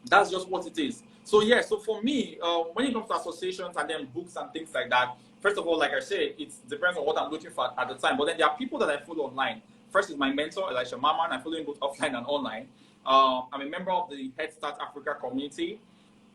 Speaker 2: That's just what it is. So yeah, so for me, when it comes to associations and then books and things like that, first of all, like I said, it depends on what I'm looking for at the time. But then there are people that I follow online. First is my mentor, Elisha Maman. I follow him both offline and online. I'm a member of the Head Start Africa community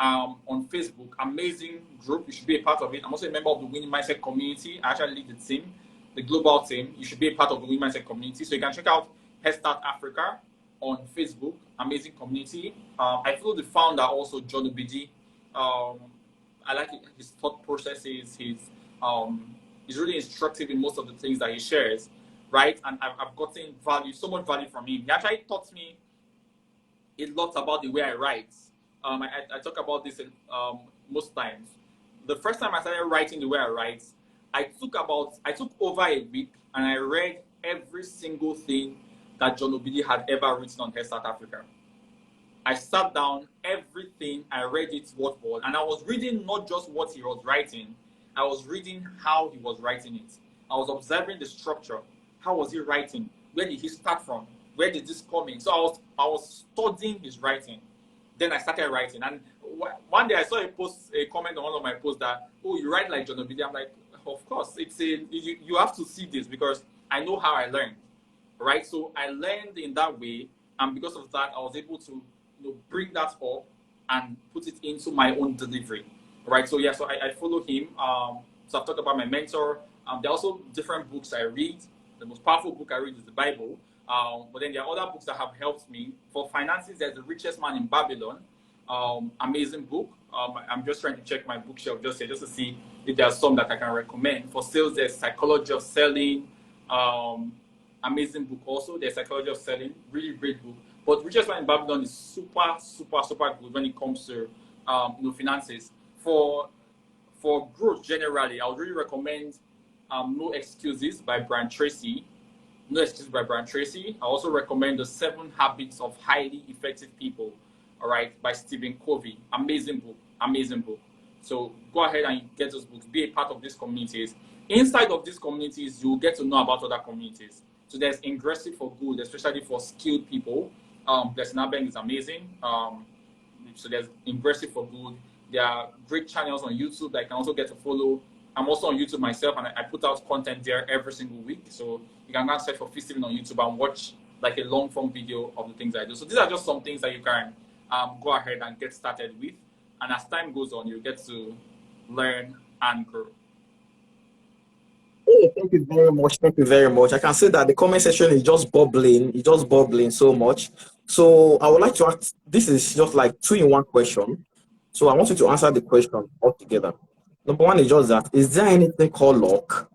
Speaker 2: on Facebook. Amazing group. You should be a part of it. I'm also a member of the Winning Mindset community. I actually lead the team, the global team. You should be a part of the Winning Mindset community. So you can check out Head Start Africa on Facebook. Amazing community. I follow the founder also, John Obidi. I like his thought processes. He's really instructive in most of the things that he shares, right? And I've gotten value, so much value from him. He actually taught me a lot about the way I write. I talk about this most times. The first time I started writing the way I write, I took over a week and I read every single thing that John Obidi had ever written on Head Start Africa. I sat down, everything, I read it word for word. And I was reading not just what he was writing, I was reading how he was writing it. I was observing the structure. How was he writing? Where did he start from? Where did this come in? So I was studying his writing. Then I started writing. And one day I saw a comment on one of my posts that, oh, you write like John Obidi. I'm like, of course, you have to see this because I know how I learned, right? So I learned in that way, and because of that, I was able to bring that up and put it into my own delivery, right? So yeah, so I follow him. So I've talked about my mentor. There are also different books I read. The most powerful book I read is the Bible. But then there are other books that have helped me. For finances, there's The Richest Man in Babylon. Amazing book. I'm just trying to check my bookshelf just to see if there are some that I can recommend. For sales, there's Psychology of Selling. Amazing book also. There's Psychology of Selling. Really great book. But Richest Man in Babylon is super, super, super good when it comes to finances. For growth generally, I would really recommend No Excuses by Brian Tracy. No Excuses by Brian Tracy. I also recommend The 7 Habits of Highly Effective People, all right, by Stephen Covey. Amazing book, amazing book. So go ahead and get those books. Be a part of these communities. Inside of these communities, you'll get to know about other communities. So there's Ingressive for Good, especially for skilled people. There's Nabeng is amazing. So there's Ingressive for Good. There are great channels on YouTube that you can also get to follow. I'm also on YouTube myself, and I put out content there every single week. So you can go and search for Feast on YouTube and watch like a long form video of the things I do. So these are just some things that you can go ahead and get started with. And as time goes on, you get to learn and grow.
Speaker 3: Oh, thank you very much. Thank you very much. I can see that the comment section is just bubbling. It's just bubbling so much. So I would like to ask, this is just like 2-in-1 question. So I want you to answer the question altogether. Number one is just that, is there anything called luck?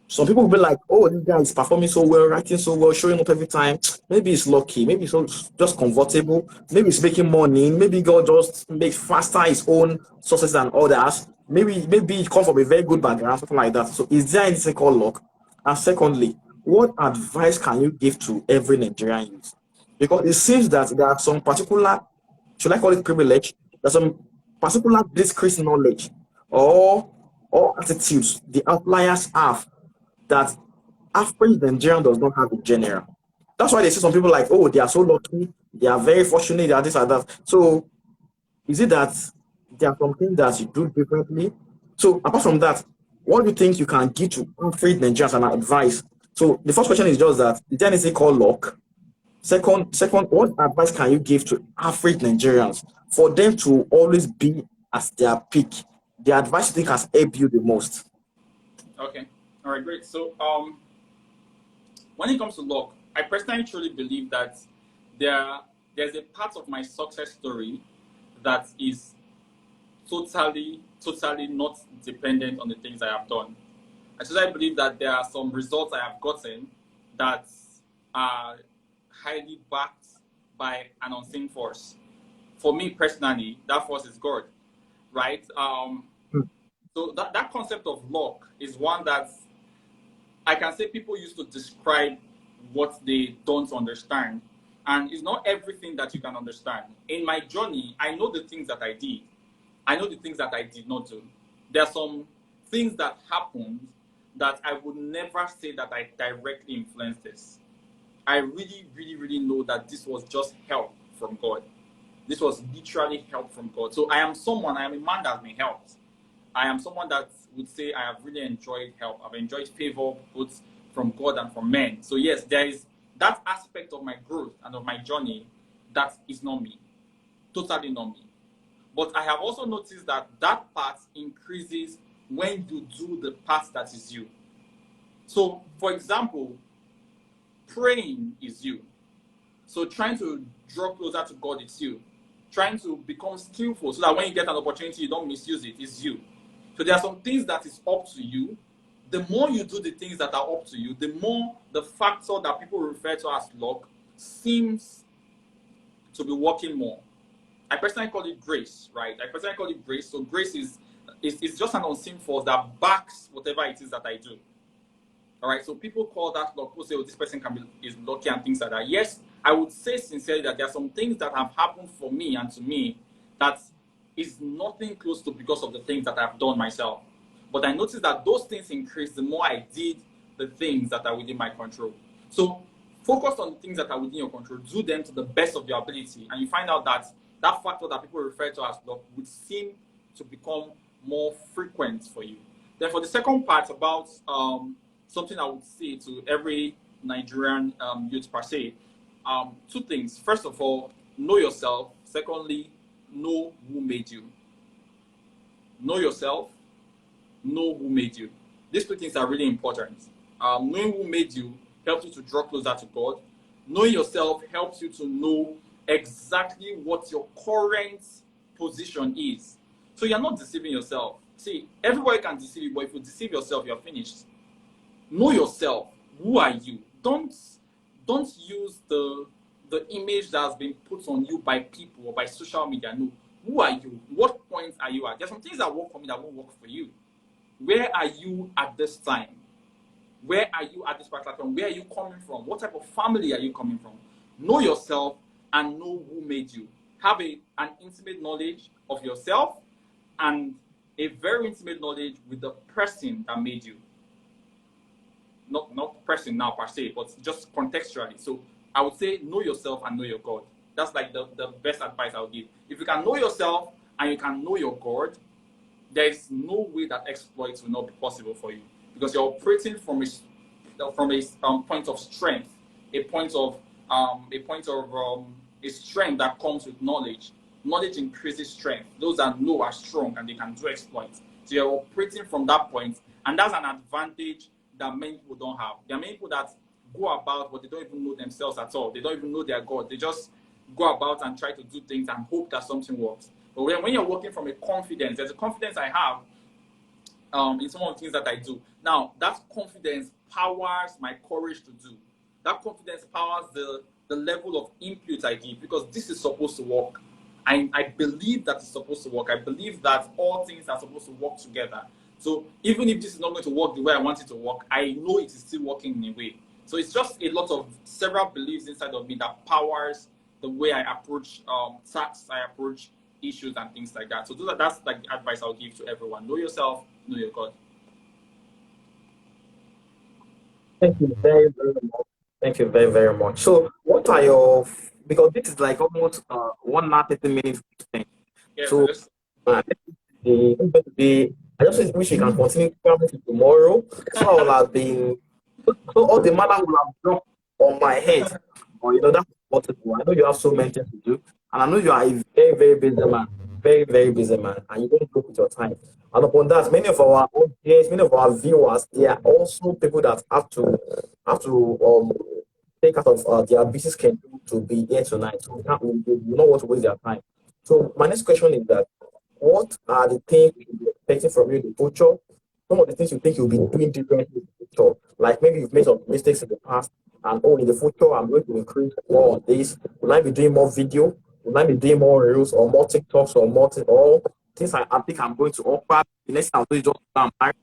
Speaker 3: Some people will be like, oh, this guy is performing so well, writing so well, showing up every time. Maybe it's lucky. Maybe it's just comfortable. Maybe it's making money. Maybe God just makes faster his own success than others. Maybe he comes from a very good background, something like that. So is there anything called luck? And secondly, what advice can you give to every Nigerian youth? Because it seems that there are some particular, should I call it privilege? There's some particular discrete knowledge or attitudes the outliers have that average Nigerian does not have in general. That's why they see some people like, oh, they are so lucky, they are very fortunate, they are this and that. So is it that there are some things that you do differently? So apart from that, what do you think you can give to average Nigerians and advice? So the first question is just that, is there anything called luck? Second, what advice can you give to average Nigerians for them to always be at their peak? The advice you think has helped you the most?
Speaker 2: Okay. All right, great. So when it comes to luck, I personally truly believe that there's a part of my success story that is totally not dependent on the things I have done. I believe that there are some results I have gotten that are highly backed by an unseen force. For me personally, that force is God, right? So that concept of luck is one that I can say people used to describe what they don't understand. And it's not everything that you can understand. In my journey, I know the things that I did. I know the things that I did not do. There are some things that happened that I would never say that I directly influenced this. I really, really, really know that this was just help from God. This was literally help from God. So I am a man that has been helped. I am someone that would say I have really enjoyed help. I've enjoyed favor both from God and from men. So yes, there is that aspect of my growth and of my journey that is not me. Totally not me. But I have also noticed that that part increases when you do the part that is you. So, for example, praying is you. So trying to draw closer to God is you. Trying to become skillful so that when you get an opportunity, you don't misuse it is you. So there are some things that is up to you. The more you do the things that are up to you, the more the factor that people refer to as luck seems to be working more. I personally call it grace, right? I personally call it grace. So grace is just an unseen force that backs whatever it is that I do. All right. So people call that luck. People say, "Oh, this person is lucky," and things like that. Yes, I would say sincerely that there are some things that have happened for me and to me that is nothing close to because of the things that I've done myself. But I noticed that those things increased the more I did the things that are within my control. So focus on the things that are within your control, do them to the best of your ability, and you find out that that factor that people refer to as luck would seem to become more frequent for you. Then for the second part about something I would say to every Nigerian youth per se, two things. First of all, know yourself. Secondly, know who made you. Know yourself, know who made you. These two things are really important. Knowing who made you helps you to draw closer to God. Knowing yourself helps you to know exactly what your current position is. So you're not deceiving yourself. See, everybody can deceive you, but if you deceive yourself, you're finished. Know yourself. Who are you? Don't use the image that has been put on you by people or by social media. No. Who are you? What point are you at? There's some things that work for me that won't work for you. Where are you at this time? Where are you at this particular time? Where are you coming from? What type of family are you coming from? Know yourself and know who made you. Have an intimate knowledge of yourself and a very intimate knowledge with the person that made you. Not person now per se, but just contextually. So I would say know yourself and know your God. That's like the best advice I would give. If you can know yourself and you can know your God, there is no way that exploits will not be possible for you, because you're operating from a point of strength, a strength that comes with knowledge. Knowledge increases strength. Those that know are strong and they can do exploits. So you're operating from that point, and that's an advantage that many people don't have. There are many people that go about, but they don't even know themselves at all. They don't even know their God. They just go about and try to do things and hope that something works. But when you're working from a confidence, there's a confidence I have in some of the things that I do. Now, that confidence powers my courage to do. That confidence powers the level of input I give, because this is supposed to work. I believe that it's supposed to work. I believe that all things are supposed to work together. So even if this is not going to work the way I want it to work, I know it is still working in a way. So it's just a lot of several beliefs inside of me that powers the way I approach tasks, I approach issues and things like that. So that's like the advice I'll give to everyone. Know yourself, know your God.
Speaker 3: Thank you very, very much. Thank you very, very much. So, what are your, because this is like almost 1 hour, 30 minutes.
Speaker 2: Yeah,
Speaker 3: So, I just wish you can continue traveling to tomorrow. So, I will have been, so all the matter will have dropped on my head. Or, that's possible. I know you have so many things to do. And I know you are a very, very busy man. Very, very busy man. And you don't joke with your time. And upon that, many of our audience, many of our viewers, they are also people that have to take out of their busy schedule to be here tonight. So we don't want to waste their time. So my next question is that what are the things you should be expecting from you in the future? Some of the things you think you'll be doing differently in the future. Like maybe you've made some mistakes in the past, and in the future I'm going to increase more on this. Will I be doing more video? Will I be doing more reels or more TikToks or more or things I think I'm going to offer? The next thing I'll do is just married.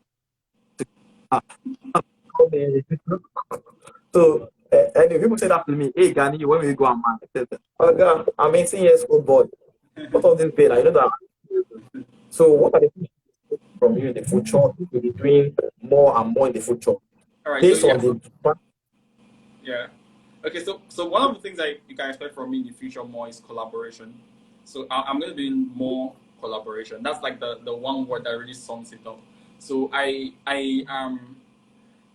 Speaker 3: So, anyway, people say that to me, hey, Gani, when will you go and marry? I said, oh, God, I'm 18 years old boy. What of this pain? I know that. So, what are the things from you in the future? You'll be doing more and more in the future.
Speaker 2: All right.
Speaker 3: Based
Speaker 2: So,
Speaker 3: on the.
Speaker 2: yeah. Okay. So one of the things that you can expect from me in the future more is collaboration. So I'm going to be in more collaboration. That's like the one word that really sums it up. So I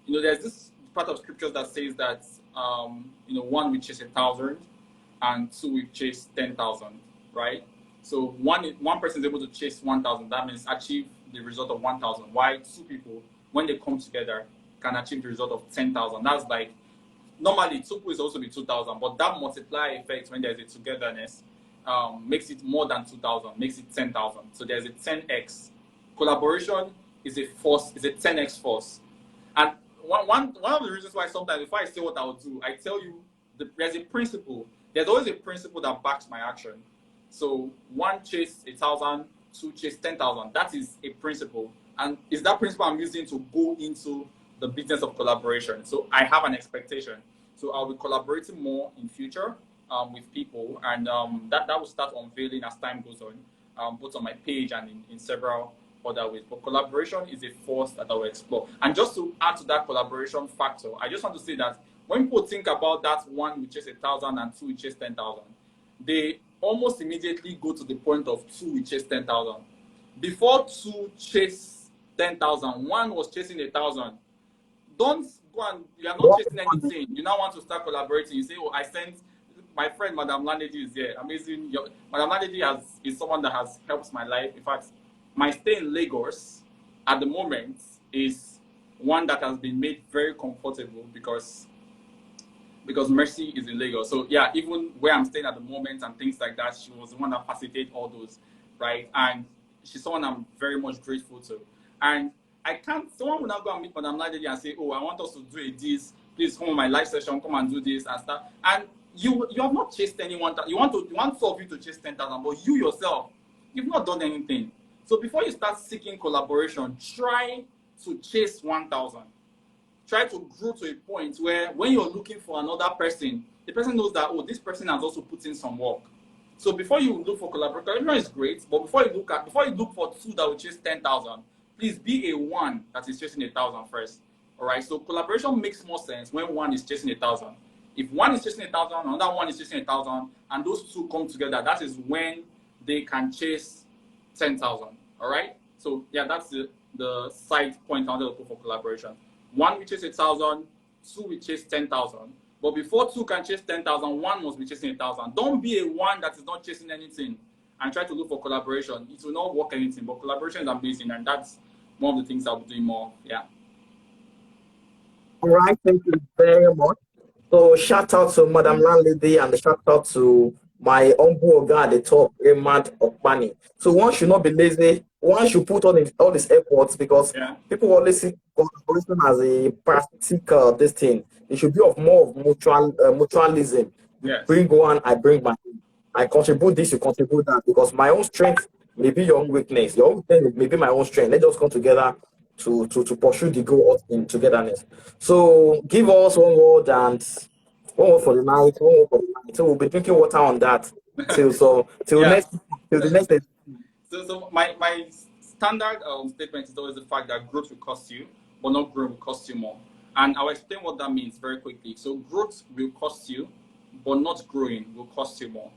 Speaker 2: there's this part of scriptures that says that one will chase 1,000 and two will chase 10,000, right? So one person is able to chase 1,000. That means achieve the result of 1,000. Why two people, when they come together, can achieve the result of 10,000? That's like normally two people is also be 2,000, but that multiplier effect when there's a togetherness makes it more than 2,000, makes it 10,000. So there's a 10x. Collaboration is a force, is a 10x force. And one of the reasons why sometimes before I say what I will do, I tell you there's a principle. There's always a principle that backs my action. So one chase 1,000, two chase 10,000. That is a principle, and it's that principle I'm using to go into the business of collaboration. So I have an expectation. So I'll be collaborating more in future with people, and that will start unveiling as time goes on, both on my page and in several other ways. But collaboration is a force that I will explore. And just to add to that collaboration factor, I just want to say that when people think about that one which is 1,000 and two which is 10,000, they almost immediately go to the point of two which is 10,000. Before two chase 10,000, one was chasing 1,000. Don't go and you are not chasing anything. You now want to start collaborating. You say, "Oh, I sent my friend Madam Landedi is here. Amazing. Madam Landedi is someone that has helped my life. In fact, my stay in Lagos at the moment is one that has been made very comfortable because Mercy is in Lagos. So yeah, even where I'm staying at the moment and things like that, she was the one that facilitated all those, right? And she's someone I'm very much grateful to. And I can't, someone will now go and meet Madam Landedi and say, "Oh, I want us to do this. Please come on my live session, come and do this and stuff." And you have not chased anyone. You want two of you to chase 10,000, but you yourself, you've not done anything. So before you start seeking collaboration, try to chase 1,000. Try to grow to a point where when you're looking for another person, the person knows that, oh, this person has also put in some work. So before you look for collaboration is great, but before you look for two that will chase 10,000, please be a one that is chasing 1,000 first. All right. So collaboration makes more sense when one is chasing 1,000. If one is chasing 1,000, another one is chasing 1,000, and those two come together, that is when they can chase 10,000. All right. So yeah, that's the side point I wanted to put for collaboration. One which is 1,000, two which is 10,000. But before two can chase 10,000, one must be chasing 1,000. Don't be a one that is not chasing anything and try to look for collaboration. It will not work anything, but collaboration is amazing, and that's one of the things I'll be doing more. Yeah.
Speaker 3: All right, thank you very much. So shout out to Madam Landlady and shout out to my humble guy at the top, Raymond Okpani. So one should not be lazy. One should put on all these efforts because people always see collaboration as a practical this thing. It should be of more of mutualism.
Speaker 2: Yes.
Speaker 3: Bring one, I bring my. I contribute this, you contribute that because my own strength may be your own weakness. Your own weakness may be my own strength. Let's just come together to pursue the goal in togetherness. So give us one word and one word for the night, one word for the night. So we'll be drinking water on that till the next.
Speaker 2: So my standard statement is always the fact that growth will cost you, but not growth will cost you more. And I'll explain what that means very quickly. So growth will cost you, but not growing will cost you more.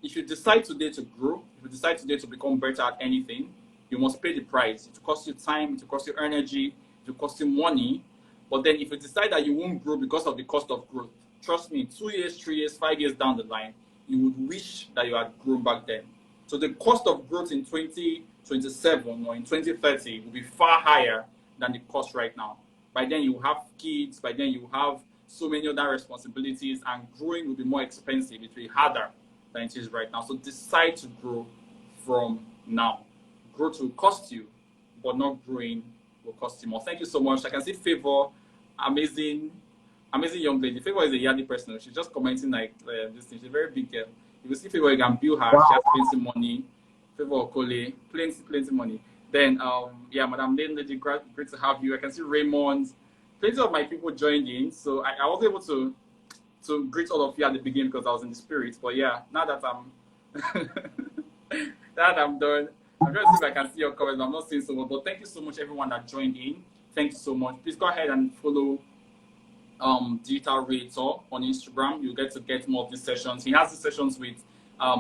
Speaker 2: If you decide today to grow, if you decide today to become better at anything, you must pay the price. It will cost you time, it will cost you energy, it will cost you money. But then if you decide that you won't grow because of the cost of growth, trust me, 2 years, 3 years, 5 years down the line, you would wish that you had grown back then. So the cost of growth in 2027 or in 2030 will be far higher than the cost right now. By then you have kids, by then you have so many other responsibilities, and growing will be more expensive. It will be harder than it is right now. So decide to grow from now. Growth will cost you, but not growing will cost you more. Thank you so much. I can see Favor, amazing young lady. Favor is a yardy person. She's just commenting like this thing. She's a very big girl. You will see Favor, you can bill her. Wow. She has plenty money. Favor Okole, plenty money. Then Madam Lady, great to have you. I can see Raymond. Plenty of my people joined in, so I was able to greet all of you at the beginning because I was in the spirit. But yeah, now that I'm done, I'm trying to see if I can see your comments. I'm not seeing so much, but thank you so much, everyone that joined in. Thank you so much. Please go ahead and follow Digital Realtor on Instagram. You get more of these sessions. He has these sessions with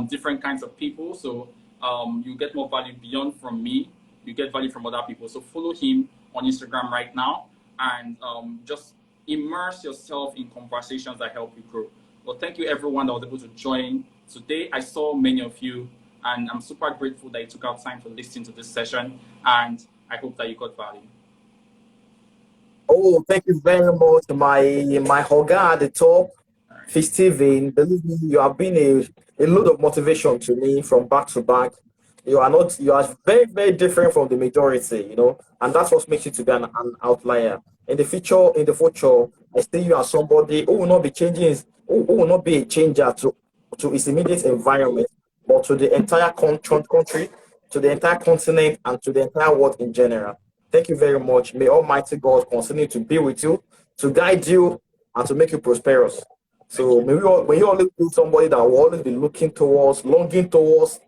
Speaker 2: different kinds of people, so you get more value beyond from me. You get value from other people. So follow him on Instagram right now, and just immerse yourself in conversations that help you grow. Well, thank you everyone that was able to join today. I saw many of you, and I'm super grateful that you took out time to listen to this session, and I hope that you got value.
Speaker 3: Oh, thank you very much, my Hoga at the top, Steven. Believe me, you have been a load of motivation to me from back to back. You are very, very different from the majority, and that's what makes you to be an outlier. In the future, I see you as somebody who will not be who will not be a changer to its immediate environment, but to the entire country, to the entire continent, and to the entire world in general. Thank you very much. May Almighty God continue to be with you, to guide you, and to make you prosperous.
Speaker 2: Thank
Speaker 3: So
Speaker 2: you.
Speaker 3: may you always be somebody that will always be looking towards, longing towards,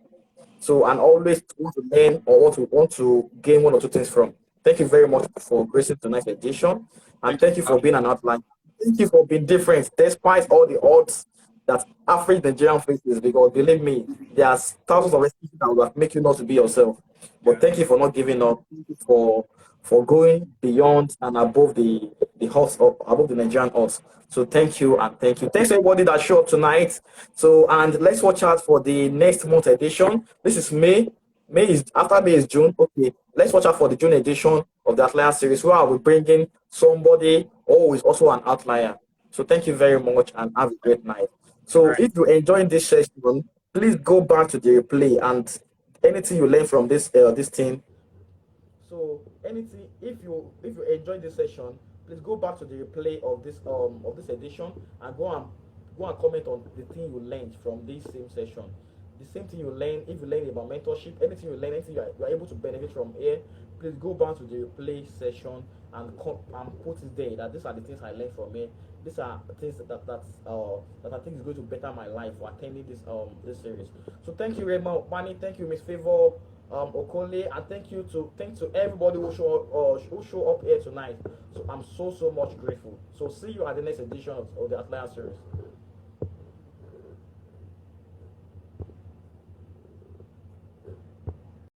Speaker 3: so and always want to learn or want to gain one or two things from. Thank you very much for gracing tonight's edition, and
Speaker 2: Thank you
Speaker 3: thank
Speaker 2: for
Speaker 3: you for
Speaker 2: having
Speaker 3: being
Speaker 2: me.
Speaker 3: an outline. Thank you for being different despite all the odds that average Nigerian faces. Because believe me, there's thousands of excuses that will make you not to be yourself. But
Speaker 2: Yeah.
Speaker 3: thank you for not giving up. Thank you for going beyond and above the odds of above the Nigerian odds. So thank you and thank you. Thanks everybody that showed up tonight. So and let's watch out for the next month edition. This is May. May is after May is June. Okay, let's watch out for the June edition of the Outlier series where I will bring in somebody who is also an outlier. So thank you very much and have a great night.
Speaker 2: All
Speaker 3: So
Speaker 2: right.
Speaker 3: if you enjoyed this session, please go back to the replay and anything you learn from this thing. So anything, if you enjoyed this session, please go back to the replay of this edition and go and comment on the thing you learned from this same session. The same thing you learn, if you learn about mentorship, anything you learn, anything you are able to benefit from here, please go back to the replay session and put it there that these are the things I learned from here. These are things that I think is going to better my life for attending this series. So thank you, Rema Bani, thank you, Miss Favor, Okole, and thanks to everybody who show up here tonight. So I'm so much grateful. So see you at the next edition of the Outlier series.